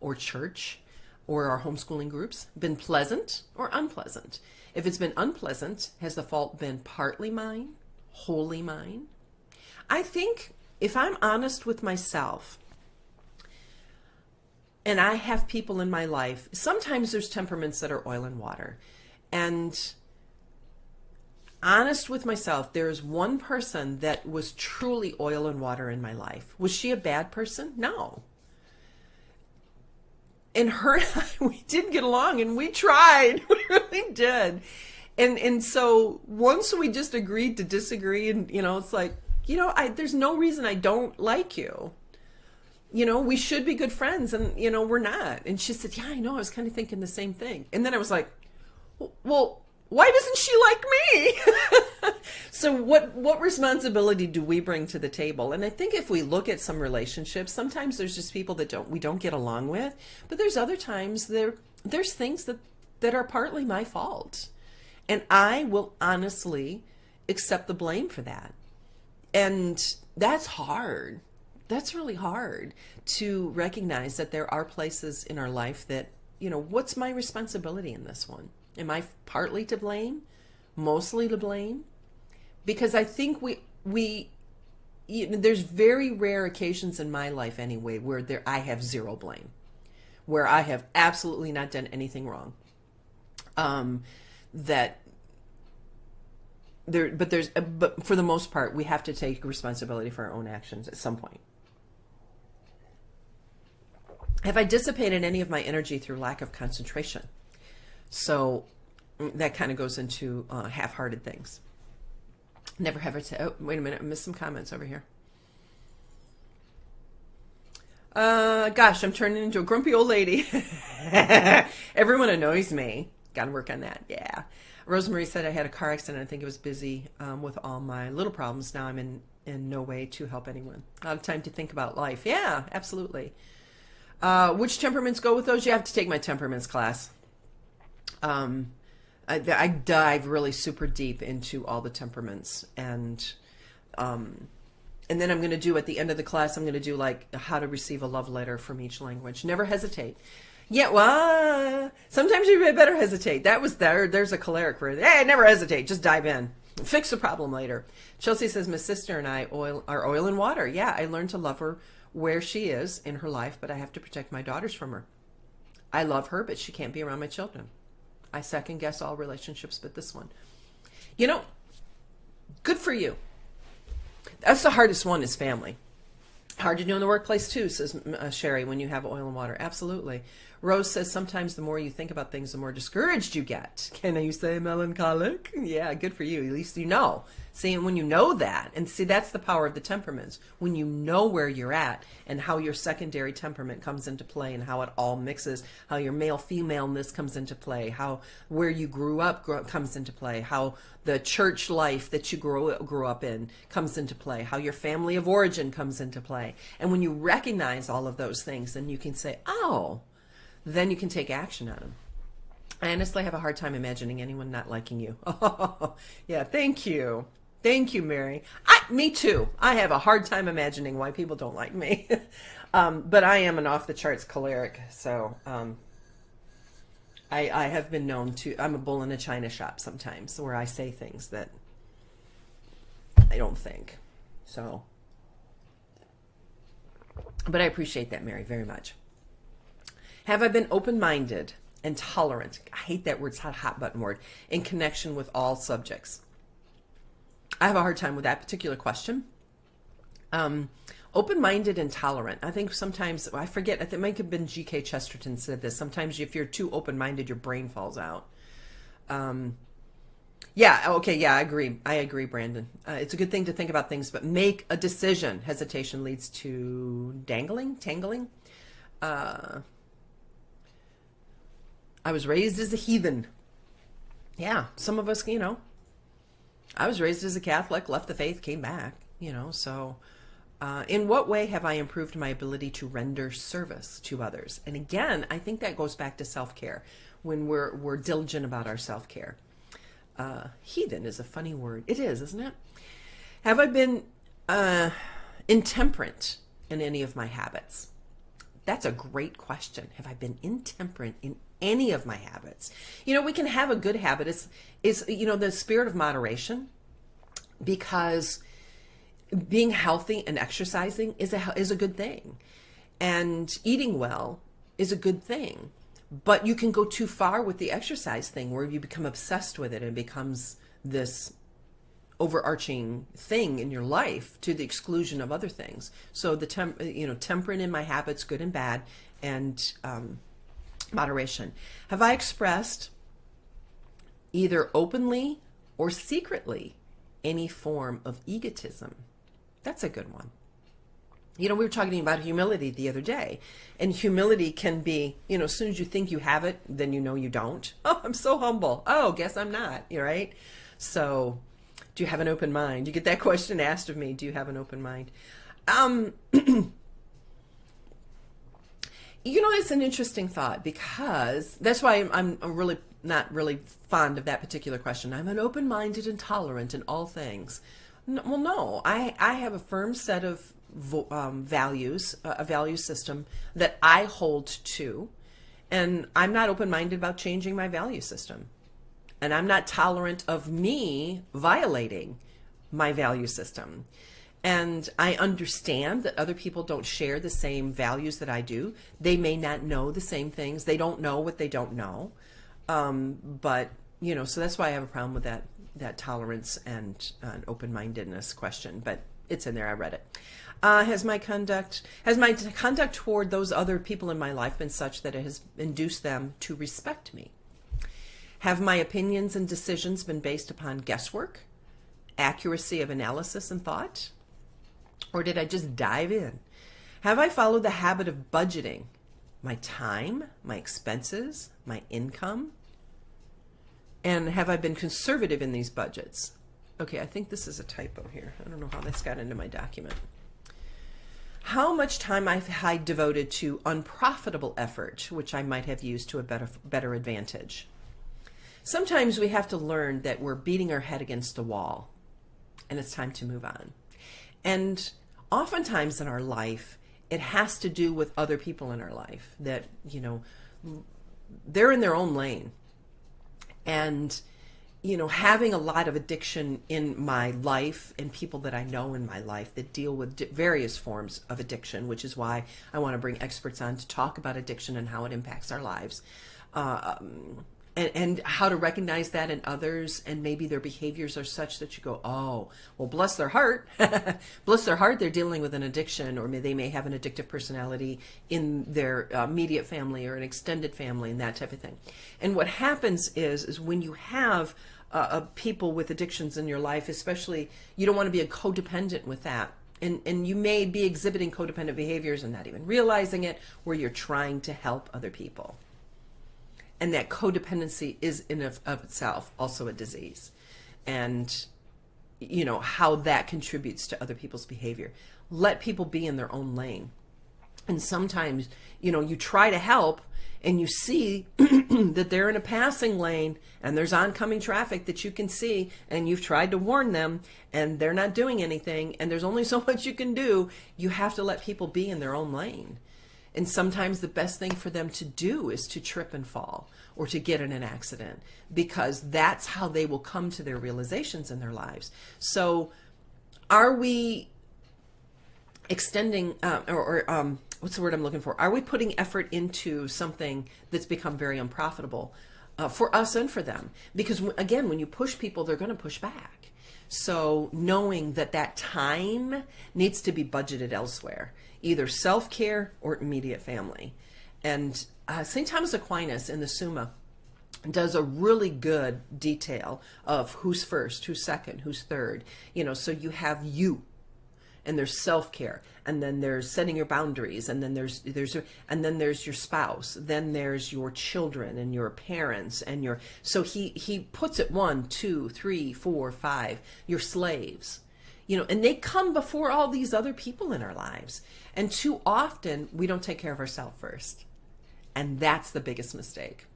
or church or our homeschooling groups been pleasant or unpleasant? If it's been unpleasant, has the fault been partly mine? Wholly mine? I think if I'm honest with myself, And I have people in my life, sometimes there's temperaments that are oil and water. And honest with myself, there is one person that was truly oil and water in my life. Was she a bad person? No. And her and I, we did get along, and we tried. We really did. And so once we just agreed to disagree, and, it's like, there's no reason I don't like you. We should be good friends, and, we're not. And she said, yeah, I know. I was kind of thinking the same thing. And then I was like, well, why doesn't she like me? So what responsibility do we bring to the table? And I think if we look at some relationships, sometimes there's just people that we don't get along with, but there's other times there's things that are partly my fault. And I will honestly accept the blame for that. And that's hard. That's really hard to recognize that there are places in our life that, what's my responsibility in this one? Am I partly to blame? Mostly to blame? Because I think there's very rare occasions in my life anyway where I have zero blame, where I have absolutely not done anything wrong. But for the most part, we have to take responsibility for our own actions at some point. Have I dissipated any of my energy through lack of concentration? So that kind of goes into half-hearted things. Never have it. Oh, wait a minute. I missed some comments over here. Gosh, I'm turning into a grumpy old lady. Everyone annoys me. Got to work on that. Yeah. Rosemary said I had a car accident. I think it was busy with all my little problems. Now I'm in no way to help anyone. A lot of time to think about life. Yeah, absolutely. Which temperaments go with those? You have to take my temperaments class. I dive really super deep into all the temperaments, and then I'm going to do at the end of the class, I'm going to do like how to receive a love letter from each language. Never hesitate. Yeah, well, sometimes you better hesitate. There's a choleric for it. Hey, never hesitate. Just dive in. Fix the problem later. Chelsea says, my sister and I are oil and water. Yeah, I learned to love her where she is in her life, but I have to protect my daughters from her. I love her, but she can't be around my children. I second guess all relationships but this one. Good for you. That's the hardest one, is family. Hard to do in the workplace too, says Sherry, when you have oil and water. Absolutely. Rose says sometimes the more you think about things, the more discouraged you get. Can you say melancholic? Yeah, good for you. At least you know. See, and when you know that, and see, that's the power of the temperaments. When you know where you're at and how your secondary temperament comes into play and how it all mixes, how your male-femaleness comes into play, how where you grew up comes into play, how the church life that you grew up in comes into play, how your family of origin comes into play. And when you recognize all of those things, then you can say, oh, then you can take action on them. I honestly have a hard time imagining anyone not liking you. Oh, yeah, thank you. Thank you, Mary. Me too. I have a hard time imagining why people don't like me. But I am an off-the-charts choleric, so I have been known to, I'm a bull in a china shop sometimes, where I say things that I don't think. So, but I appreciate that, Mary, very much. Have I been open-minded and tolerant? I hate that word. It's a hot button word. In connection with all subjects. I have a hard time with that particular question. Open-minded and tolerant. I think sometimes, I forget, it might have been G.K. Chesterton said this. Sometimes if you're too open-minded, your brain falls out. Yeah, okay, yeah, I agree. I agree, Brandon. It's a good thing to think about things, but make a decision. Hesitation leads to tangling. I was raised as a heathen. Yeah, some of us, I was raised as a Catholic, left the faith, came back, so in what way have I improved my ability to render service to others? And again, I think that goes back to self-care, when we're diligent about our self-care. Heathen is a funny word. It is, isn't it? Have I been intemperate in any of my habits? That's a great question. Have I been intemperate in any of my habits? We can have a good habit. Is the spirit of moderation, because being healthy and exercising is a good thing, and eating well is a good thing. But you can go too far with the exercise thing where you become obsessed with it and it becomes this overarching thing in your life to the exclusion of other things. So the temperate in my habits, good and bad, and moderation. Have I expressed either openly or secretly any form of egotism? That's a good one. We were talking about humility the other day, and humility can be, as soon as you think you have it, then you don't. Oh, I'm so humble. Oh, guess I'm not, right? So do you have an open mind? You get that question asked of me, do you have an open mind? It's an interesting thought, because that's why I'm really not really fond of that particular question. I'm an open-minded and tolerant in all things. Well, no, I have a firm set of values, a value system that I hold to, and I'm not open-minded about changing my value system. And I'm not tolerant of me violating my value system. And I understand that other people don't share the same values that I do. They may not know the same things. They don't know what they don't know. But, so that's why I have a problem with that tolerance and open-mindedness question. But it's in there. I read it. Has my conduct toward those other people in my life been such that it has induced them to respect me? Have my opinions and decisions been based upon guesswork, accuracy of analysis and thought? Or did I just dive in? Have I followed the habit of budgeting my time, my expenses, my income? And have I been conservative in these budgets? Okay, I think this is a typo here. I don't know how this got into my document. How much time have I devoted to unprofitable effort, which I might have used to a better advantage? Sometimes we have to learn that we're beating our head against a wall and it's time to move on. And oftentimes in our life, it has to do with other people in our life that, they're in their own lane. And, having a lot of addiction in my life and people that I know in my life that deal with various forms of addiction, which is why I want to bring experts on to talk about addiction and how it impacts our lives. And how to recognize that in others, and maybe their behaviors are such that you go, oh, well, bless their heart. Bless their heart, they're dealing with an addiction, or they may have an addictive personality in their immediate family or an extended family and that type of thing. And what happens is when you have people with addictions in your life, especially, you don't want to be a codependent with that. And you may be exhibiting codependent behaviors and not even realizing it, where you're trying to help other people. And that codependency is in of itself also a disease. And, how that contributes to other people's behavior. Let people be in their own lane. And sometimes, you try to help and you see that they're in a passing lane and there's oncoming traffic that you can see, and you've tried to warn them and they're not doing anything, and there's only so much you can do. You have to let people be in their own lane. And sometimes the best thing for them to do is to trip and fall or to get in an accident, because that's how they will come to their realizations in their lives. So are we extending, what's the word I'm looking for? Are we putting effort into something that's become very unprofitable for us and for them? Because again, when you push people, they're going to push back. So knowing that time needs to be budgeted elsewhere, either self-care or immediate family. And St. Thomas Aquinas in the Summa does a really good detail of who's first, who's second, who's third. So you have you, and there's self-care, and then there's setting your boundaries, and then there's your spouse, then there's your children and your parents and so he puts it 1, 2, 3, 4, 5, your slaves. And they come before all these other people in our lives. And too often we don't take care of ourselves first. And that's the biggest mistake.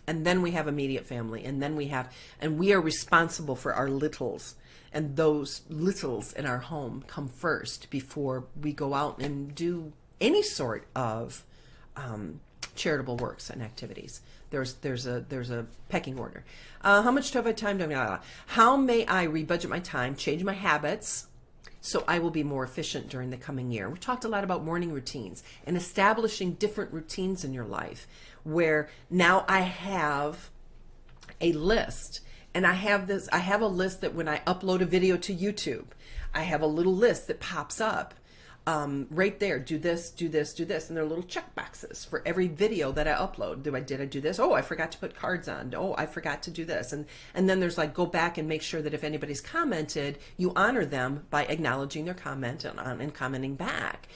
And then we have immediate family, and then we are responsible for our littles. And those littles in our home come first before we go out and do any sort of charitable works and activities. There's a pecking order. How much have I time? How may I rebudget my time, change my habits, so I will be more efficient during the coming year. We talked a lot about morning routines and establishing different routines in your life, where now I have a list, and I have a list that when I upload a video to YouTube, I have a little list that pops up right there. Do this, do this, do this. And there are little check boxes for every video that I upload. Did I do this? Oh, I forgot to put cards on. Oh, I forgot to do this. And then there's like, go back and make sure that if anybody's commented, you honor them by acknowledging their comment and commenting back.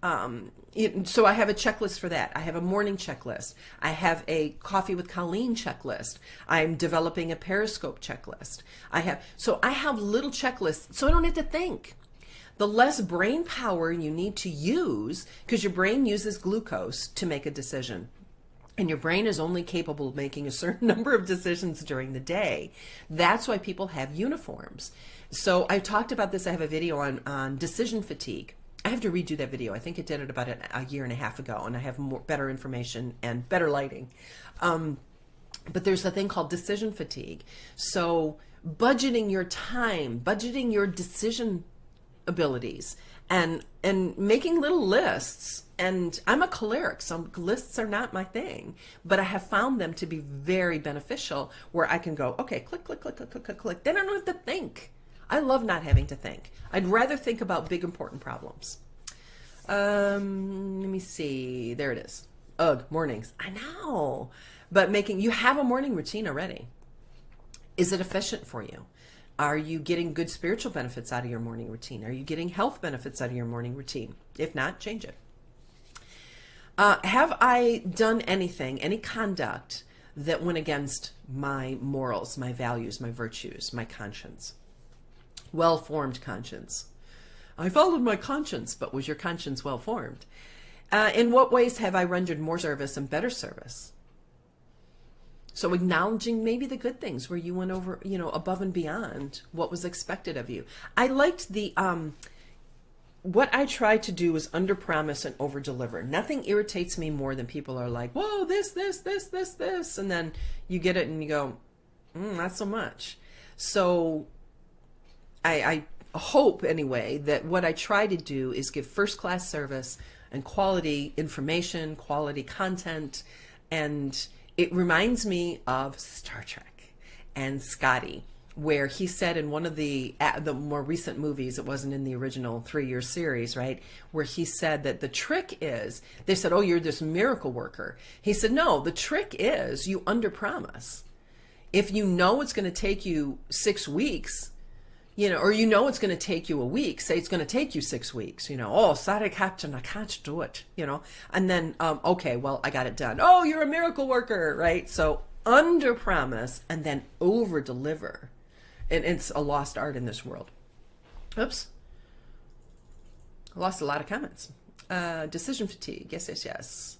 So I have a checklist for that. I have a morning checklist. I have a coffee with Colleen checklist. I'm developing a Periscope checklist. I have little checklists so I don't have to think. The less brain power you need to use, because your brain uses glucose to make a decision, and your brain is only capable of making a certain number of decisions during the day. That's why people have uniforms. So I talked about this. I have a video on decision fatigue. I have to redo that video. I think I did it about a year and a half ago, and I have better information and better lighting. But there's a thing called decision fatigue. So budgeting your time, budgeting your decision abilities, and making little lists. And I'm a choleric, so lists are not my thing, but I have found them to be very beneficial, where I can go, okay, click, click, click, click, click, click, click. Then I don't have to think. I love not having to think. I'd rather think about big, important problems. Let me see. There it is. Ugh, mornings. I know. But you have a morning routine already. Is it efficient for you? Are you getting good spiritual benefits out of your morning routine? Are you getting health benefits out of your morning routine? If not, change it. Have I done anything, any conduct that went against my morals, my values, my virtues, my conscience? Well-formed conscience. I followed my conscience, but was your conscience well-formed? In what ways have I rendered more service and better service? So acknowledging maybe the good things where you went over, above and beyond what was expected of you. I liked what I try to do is under promise and over deliver. Nothing irritates me more than people are like, whoa, this. And then you get it and you go, not so much. So I hope anyway that what I try to do is give first class service and quality information, quality content, and it reminds me of Star Trek and Scotty, where he said in one of the more recent movies, it wasn't in the original 3-year series, right? Where he said that the trick is, they said, oh, you're this miracle worker. He said, no, the trick is you underpromise. If you know it's going to take you 6 weeks, or it's going to take you a week, say it's going to take you 6 weeks, oh, sorry, Captain, I can't do it, and then, okay, well, I got it done. Oh, you're a miracle worker, right? So under promise and then over deliver. And it's a lost art in this world. Oops. I lost a lot of comments. Decision fatigue. Yes.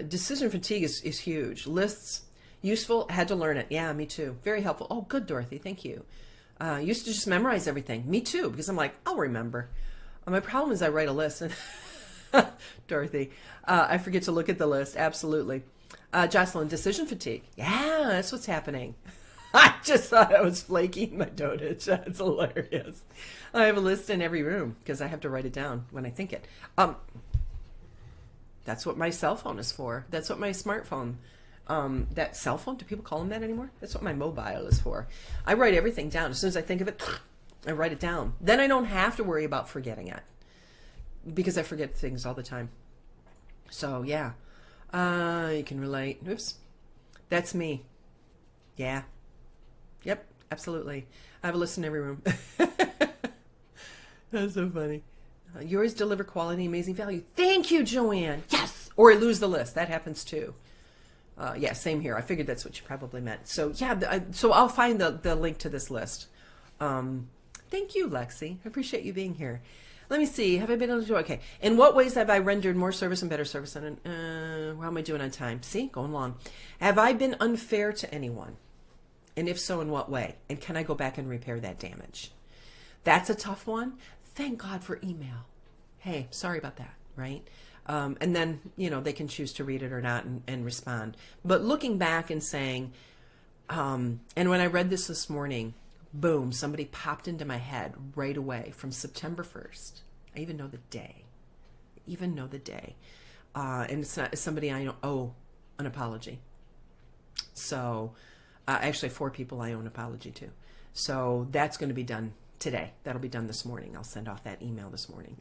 Decision fatigue is huge. Lists, useful, had to learn it. Yeah, me too. Very helpful. Oh, good, Dorothy. Thank you. Used to just memorize everything. Me too, because I'm like, I'll remember. My problem is I write a list. And Dorothy, I forget to look at the list. Absolutely. Jocelyn, decision fatigue. Yeah, that's what's happening. I just thought I was flaking my dotage. That's hilarious. I have a list in every room because I have to write it down when I think it. That's what my cell phone is for. That's what my smartphone, that cell phone, do people call them that anymore? That's what my mobile is for. I write everything down. As soon as I think of it, I write it down. Then I don't have to worry about forgetting it because I forget things all the time. So yeah, you can relate. Oops. That's me. Yeah. Yep, absolutely. I have a list in every room. That's so funny. You always deliver quality, amazing value. Thank you, Joanne. Yes. Or I lose the list. That happens too. Yeah, same here. I figured that's what you probably meant. So yeah, so I'll find the link to this list. Thank you, Lexi. I appreciate you being here. Let me see. Have I been able to do okay? In what ways have I rendered more service and better service? And how am I doing on time? See, going long. Have I been unfair to anyone? And if so, in what way? And can I go back and repair that damage? That's a tough one. Thank God for email. Hey, sorry about that, right? And then, they can choose to read it or not and respond. But looking back and saying, and when I read this morning, boom, somebody popped into my head right away from September 1st. I even know the day. And it's somebody I owe an apology. So actually 4 people I owe an apology to. So that's going to be done today. That'll be done this morning. I'll send off that email this morning.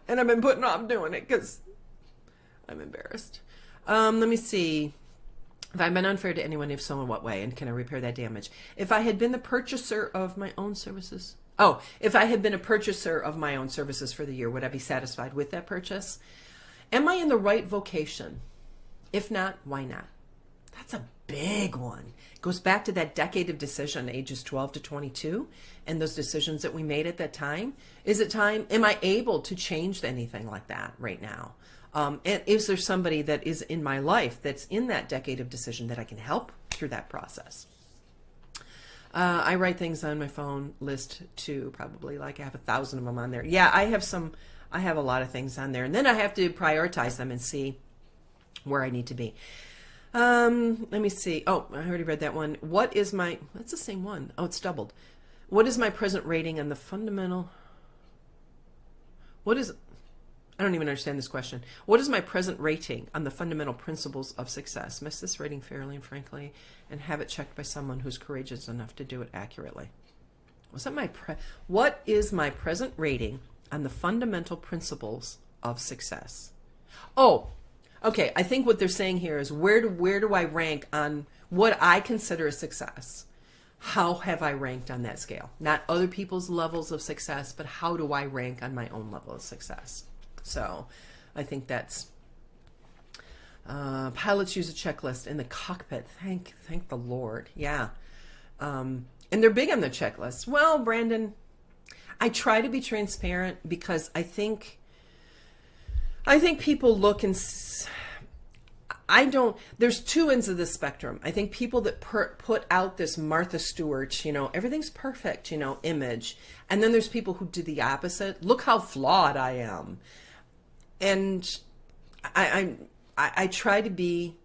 And I've been putting off doing it because I'm embarrassed. Let me see. If I've been unfair to anyone, if so, in what way? And can I repair that damage? If I had been the purchaser of my own services. If I had been a purchaser of my own services for the year, would I be satisfied with that purchase? Am I in the right vocation? If not, why not? That's a big one. It goes back to that decade of decision, ages 12 to 22, and those decisions that we made at that time. Is it time? Am I able to change anything like that right now? And is there somebody that is in my life that's in that decade of decision that I can help through that process? I write things on my phone list too, probably like I have 1,000 of them on there. Yeah, I have a lot of things on there, and then I have to prioritize them and see where I need to be. Let me see. I already read that one. That's the same one. It's doubled. What is my present rating on the fundamental? I don't even understand this question. What is my present rating on the fundamental principles of success? Miss this rating fairly and frankly, and have it checked by someone who's courageous enough to do it accurately. What is my present rating on the fundamental principles of success? Okay. I think what they're saying here is where do I rank on what I consider a success? How have I ranked on that scale? Not other people's levels of success, but how do I rank on my own level of success? So I think that's pilots use a checklist in the cockpit. Thank the Lord. Yeah. And they're big on the checklist. Well, Brandon, I try to be transparent because I think people look and there's 2 ends of the spectrum. I think people that put out this Martha Stewart, everything's perfect, image. And then there's people who do the opposite. Look how flawed I am. And I try to be,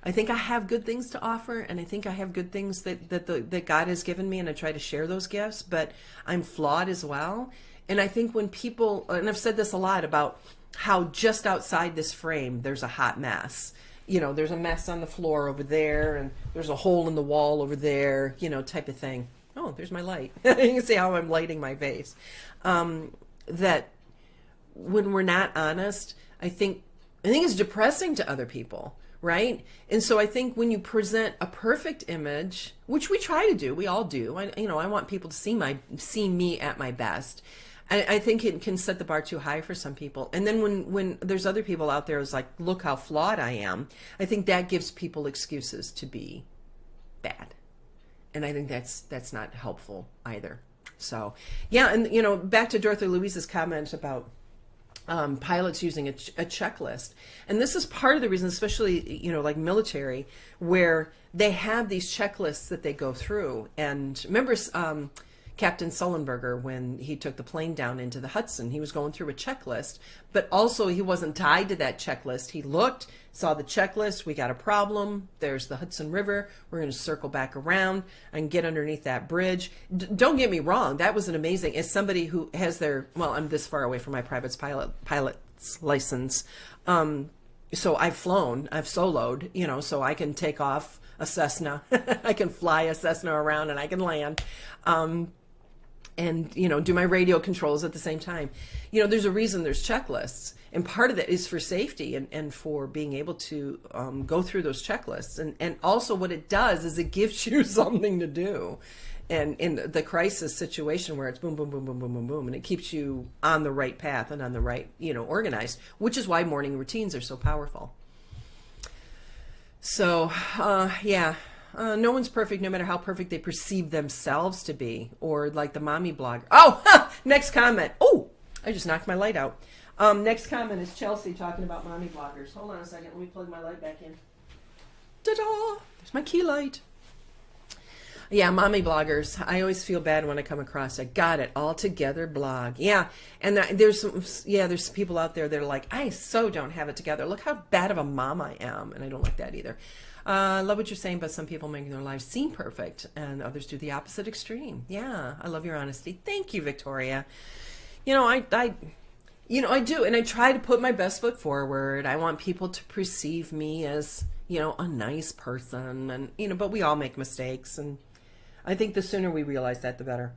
I think I have good things to offer, and I think I have good things that God has given me, and I try to share those gifts, but I'm flawed as well. And I think when people, and I've said this a lot about how just outside this frame, there's a hot mess. There's a mess on the floor over there, and there's a hole in the wall over there, type of thing. Oh, there's my light. You can see how I'm lighting my vase. That when we're not honest, I think it's depressing to other people, right? And so I think when you present a perfect image, which we try to do, we all do. I want people to see me at my best. I think it can set the bar too high for some people. And then when there's other people out there who's like, look how flawed I am, I think that gives people excuses to be bad. And I think that's not helpful either. So, yeah, and back to Dorothy Louise's comment about pilots using a checklist. And this is part of the reason, especially, like military, where they have these checklists that they go through. And remember Captain Sullenberger, when he took the plane down into the Hudson, he was going through a checklist, but also he wasn't tied to that checklist. He looked, saw the checklist, we got a problem, there's the Hudson River, we're going to circle back around and get underneath that bridge. Don't get me wrong, that was an amazing, as somebody who has I'm this far away from my pilot's license, so I've flown, I've soloed, so I can take off a Cessna, I can fly a Cessna around and I can land. And, do my radio controls at the same time. There's a reason there's checklists. And part of that is for safety and for being able to go through those checklists. And also what it does is it gives you something to do. And in the crisis situation where it's boom, boom, boom, boom, boom, boom, boom, and it keeps you on the right path and on the right, organized, which is why morning routines are so powerful. So, yeah. No one's perfect, no matter how perfect they perceive themselves to be, or like the mommy blogger. Next comment. I just knocked my light out. Next comment is Chelsea talking about mommy bloggers. Hold on a second. Let me plug my light back in. Ta-da! There's my key light. Yeah, mommy bloggers. I always feel bad when I come across. I got it all together blog. Yeah, and there's people out there that are like, I so don't have it together. Look how bad of a mom I am, and I don't like that either. I love what you're saying, but some people make their lives seem perfect, and others do the opposite extreme. Yeah, I love your honesty. Thank you, Victoria. I do, and I try to put my best foot forward. I want people to perceive me as, a nice person, and but we all make mistakes, and I think the sooner we realize that, the better.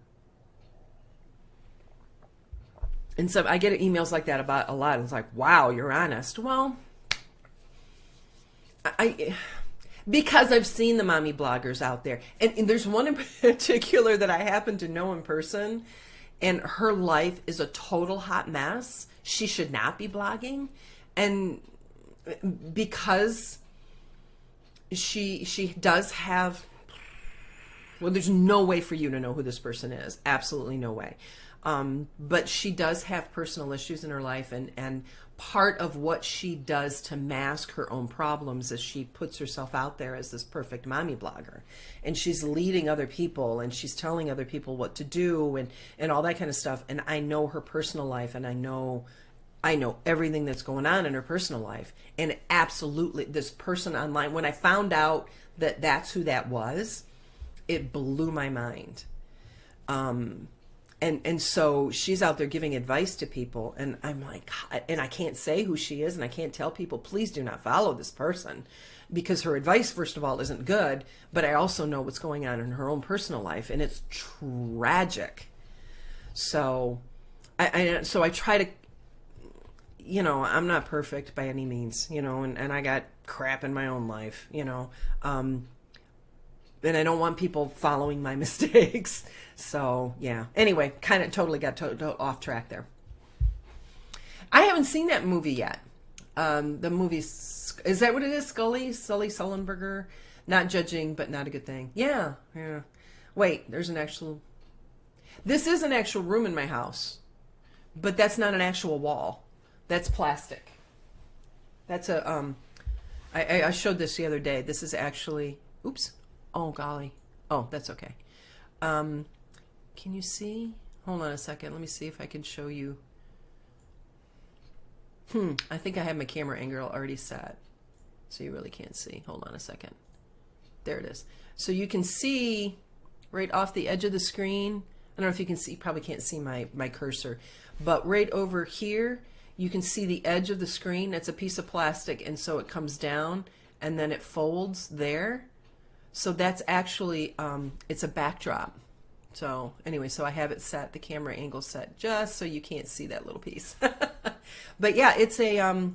And so I get emails like that about a lot. It's like, wow, you're honest. Well, because I've seen the mommy bloggers out there, and there's one in particular that I happen to know in person, and her life is a total hot mess. She should not be blogging, and because she does have, well, there's no way for you to know who this person is. Absolutely no way. But she does have personal issues in her life, and part of what she does to mask her own problems is she puts herself out there as this perfect mommy blogger, and she's leading other people, and she's telling other people what to do, and all that kind of stuff. And I know her personal life, and I know everything that's going on in her personal life. And absolutely, this person online, when I found out that that's who that was, it blew my mind. And so she's out there giving advice to people, and I'm like, and I can't say who she is, and I can't tell people, please do not follow this person, because her advice, first of all, isn't good, but I also know what's going on in her own personal life, and it's tragic. So I try to, I'm not perfect by any means, and I got crap in my own life, and I don't want people following my mistakes. So, yeah. Anyway, kind of totally got off track there. I haven't seen that movie yet. The movie, is that what it is? Sully Sullenberger? Not judging, but not a good thing. Yeah. Wait, this is an actual room in my house, but that's not an actual wall. That's plastic. That's I showed this the other day. This is actually, oops. Oh, golly. Oh, that's okay. Can you see? Hold on a second. Let me see if I can show you. I think I have my camera angle already set, so you really can't see. Hold on a second. There it is. So you can see right off the edge of the screen. I don't know if you can see, you probably can't see my cursor, but right over here, you can see the edge of the screen. It's a piece of plastic, and so it comes down, and then it folds there. So that's actually, it's a backdrop. So anyway, so I have it set, the camera angle set, just so you can't see that little piece. But yeah, it's a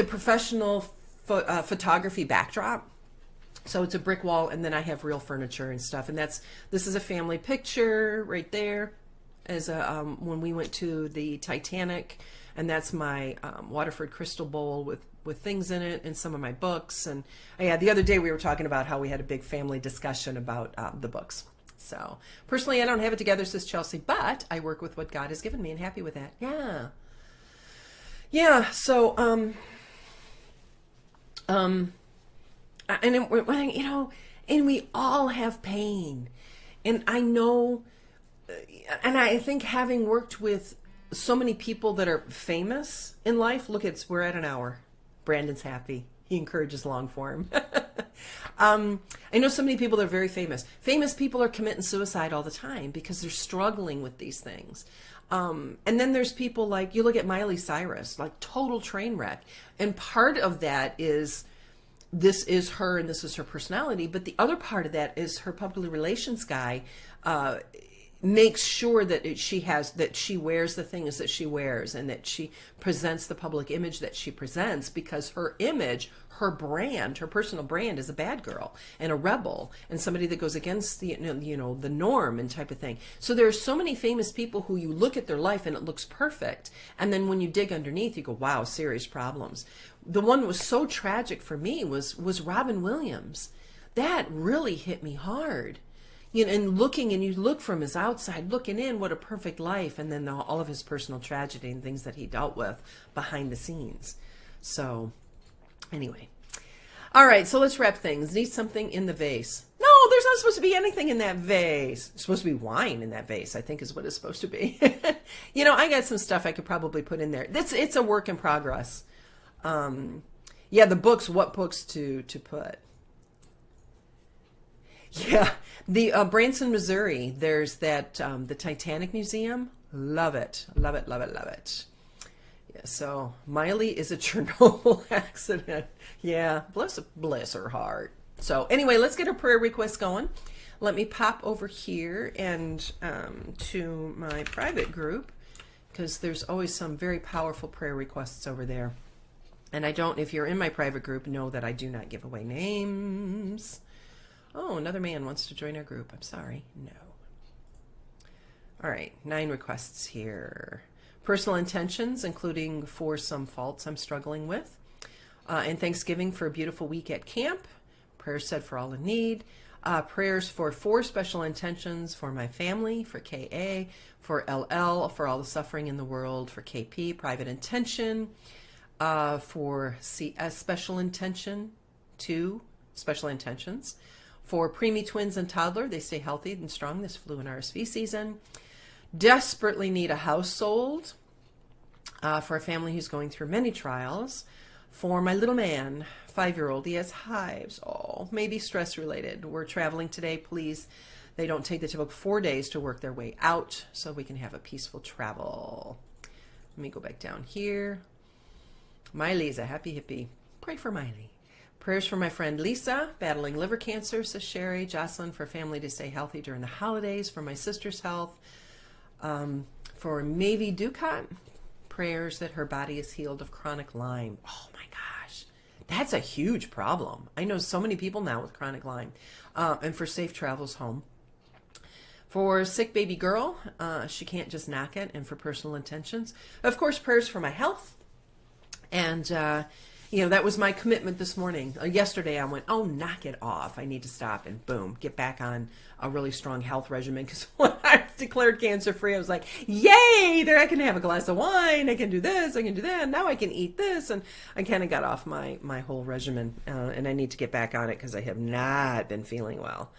professional photography backdrop. So it's a brick wall, and then I have real furniture and stuff. And this is a family picture right there, as when we went to the Titanic, and that's my Waterford crystal bowl with things in it and some of my books. And yeah, the other day we were talking about how we had a big family discussion about the books. So personally, I don't have it together, says Chelsea, but I work with what God has given me and happy with that. Yeah. So and and we all have pain, and I know, and I think having worked with so many people that are famous in life, we're at an hour. Brandon's happy. He encourages long form. I know so many people that are very famous. Famous people are committing suicide all the time because they're struggling with these things. And then there's people like, you look at Miley Cyrus, like total train wreck. And part of that is, this is her and this is her personality. But the other part of that is her public relations guy makes sure that she wears the things that she wears, and that she presents the public image that she presents, because her image, her brand, her personal brand is a bad girl and a rebel and somebody that goes against the norm and type of thing. So there are so many famous people who you look at their life and it looks perfect, and then when you dig underneath you go, wow, serious problems. The one that was so tragic for me was Robin Williams. That really hit me hard. And you look from his outside, looking in, what a perfect life, and then all of his personal tragedy and things that he dealt with behind the scenes. So, anyway. All right, so let's wrap things. Need something in the vase. No, No, there's not supposed to be anything in that vase. It's supposed to be wine in that vase, I think is what it's supposed to be. You know, I got some stuff I could probably put in there. It's a work in progress. Yeah, the books, what books to put. Yeah, the Branson, Missouri, there's that, the Titanic Museum. Love it, love it, love it, love it. Yeah, so Miley is a Chernobyl accident. Yeah, bless her heart. So anyway, let's get our prayer requests going. Let me pop over here and to my private group, because there's always some very powerful prayer requests over there. And I don't, if you're in my private group, know that I do not give away names. Oh, another man wants to join our group. I'm sorry. No. All right, 9 requests here. Personal intentions, including for some faults I'm struggling with. And Thanksgiving for a beautiful week at camp. Prayers said for all in need. Prayers for 4 special intentions for my family, for KA, for LL, for all the suffering in the world, for KP, private intention, for CS, special intention, 2 special intentions. For preemie twins and toddler, they stay healthy and strong this flu and RSV season. Desperately need a house sold. For a family who's going through many trials. For my little man, 5-year-old, he has hives. Oh, maybe stress related. We're traveling today. Please, they don't take the typical 4 days to work their way out so we can have a peaceful travel. Let me go back down here. Miley's a happy hippie. Pray for Miley. Prayers for my friend Lisa, battling liver cancer, says Sherry. Jocelyn, for family to stay healthy during the holidays. For my sister's health. For Mavie Ducat, prayers that her body is healed of chronic Lyme. Oh my gosh, that's a huge problem. I know so many people now with chronic Lyme. And for safe travels home. For sick baby girl, she can't just knock it. And for personal intentions. Of course, prayers for my health. And, you know, that was my commitment this morning. Yesterday I went, oh, knock it off. I need to stop, and boom, get back on a really strong health regimen. Because when I was declared cancer-free, I was like, yay, there I can have a glass of wine. I can do this, I can do that. Now I can eat this. And I kind of got off my whole regimen. And I need to get back on it because I have not been feeling well.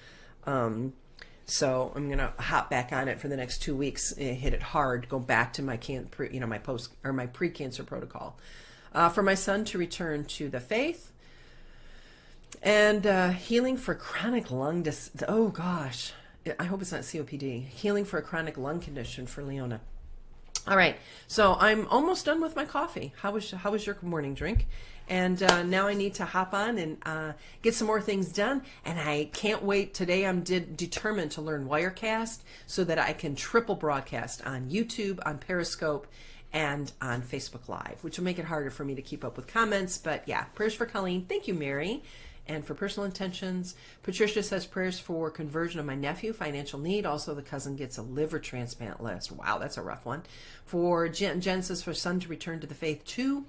So I'm going to hop back on it for the next 2 weeks, hit it hard, go back to my my pre-cancer protocol. For my son to return to the faith, and healing for chronic lung oh gosh, I hope it's not COPD. Healing for a chronic lung condition for Leona. All right, so I'm almost done with my coffee. How was your morning drink? And now I need to hop on and get some more things done. And I can't wait. Today I'm determined to learn Wirecast so that I can triple broadcast on YouTube, on Periscope, and on Facebook Live, which will make it harder for me to keep up with comments. But yeah, prayers for Colleen. Thank you, Mary. And for personal intentions, Patricia says prayers for conversion of my nephew, financial need. Also, the cousin gets a liver transplant list. Wow, that's a rough one. For Jen says for son to return to the faith too.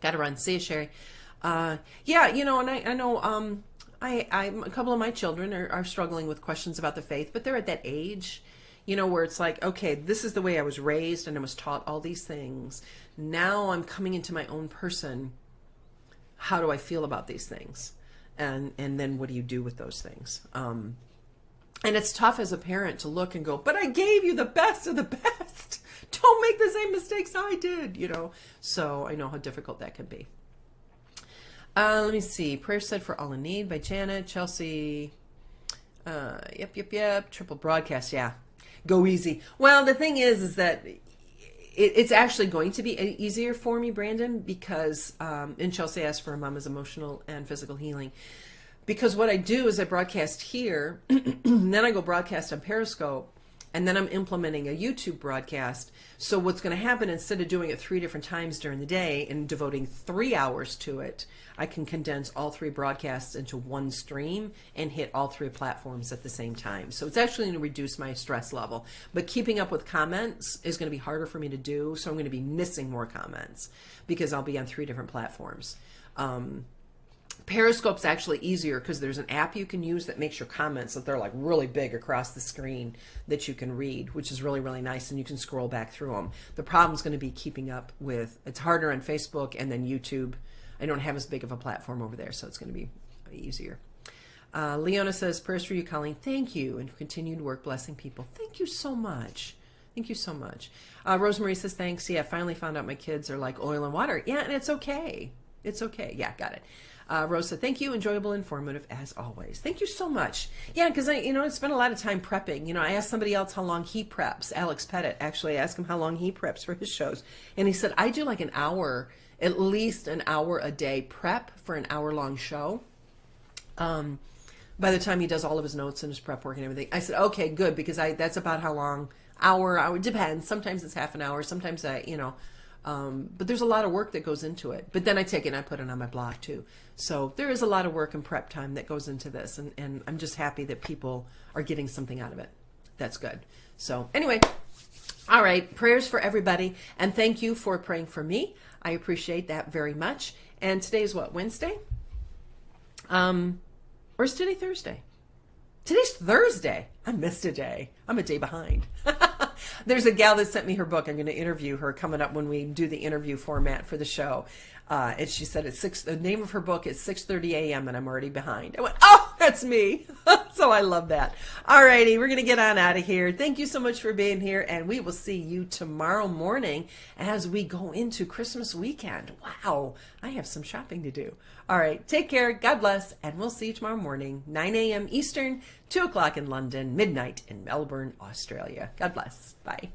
Got to run. See you, Sherry. Yeah, you know, and I know a couple of my children are struggling with questions about the faith, but they're at that age, you know, where it's like, okay, this is the way I was raised and I was taught all these things. Now I'm coming into my own person. How do I feel about these things? And then what do you do with those things? And it's tough as a parent to look and go, but I gave you the best of the best. Don't make the same mistakes I did, you know. So I know how difficult that can be. Let me see. Prayer said for all in need by Janet. Chelsea. Yep. Triple broadcast. Yeah. Go easy. Well, the thing is that it's actually going to be easier for me, Brandon, because, and Chelsea asked for Mama's emotional and physical healing. Because what I do is I broadcast here, and then I go broadcast on Periscope, and then I'm implementing a YouTube broadcast. So what's going to happen, instead of doing it 3 different times during the day and devoting 3 hours to it, I can condense all 3 broadcasts into one stream and hit all 3 platforms at the same time. So it's actually going to reduce my stress level. But keeping up with comments is going to be harder for me to do, so I'm going to be missing more comments because I'll be on 3 different platforms. Periscope's actually easier because there's an app you can use that makes your comments that they're like really big across the screen that you can read, which is really, really nice, and you can scroll back through them. The problem's going to be keeping up with, it's harder on Facebook and then YouTube. I don't have as big of a platform over there, so it's going to be easier. Leona says, prayers for you, Colleen. Thank you. And continued work blessing people. Thank you so much. Thank you so much. Rosemary says, thanks. Yeah, finally found out my kids are like oil and water. Yeah, and it's okay. It's okay. Yeah, got it. Rose said, thank you. Enjoyable, informative as always. Thank you so much. Yeah, because I spent a lot of time prepping. I asked somebody else how long he preps. Alex Pettit, actually, I asked him how long he preps for his shows. And he said, I do like an hour, at least an hour a day prep for an hour-long show. By the time he does all of his notes and his prep work and everything, I said, okay, good, because that's about how long, hour, depends. Sometimes it's half an hour. Sometimes but there's a lot of work that goes into it. But then I take it and I put it on my blog too. So there is a lot of work and prep time that goes into this. And I'm just happy that people are getting something out of it. That's good. So anyway, all right, prayers for everybody. And thank you for praying for me. I appreciate that very much. And today's what, Wednesday? Or is today Thursday? Today's Thursday. I missed a day. I'm a day behind. There's a gal that sent me her book. I'm going to interview her coming up when we do the interview format for the show. And she said the name of her book is 6:30 a.m. and I'm already behind. I went, oh, that's me. So I love that. All righty, we're going to get on out of here. Thank you so much for being here, and we will see you tomorrow morning as we go into Christmas weekend. Wow, I have some shopping to do. All right, take care. God bless, and we'll see you tomorrow morning, 9 a.m. Eastern, 2 o'clock in London, midnight in Melbourne, Australia. God bless. Bye.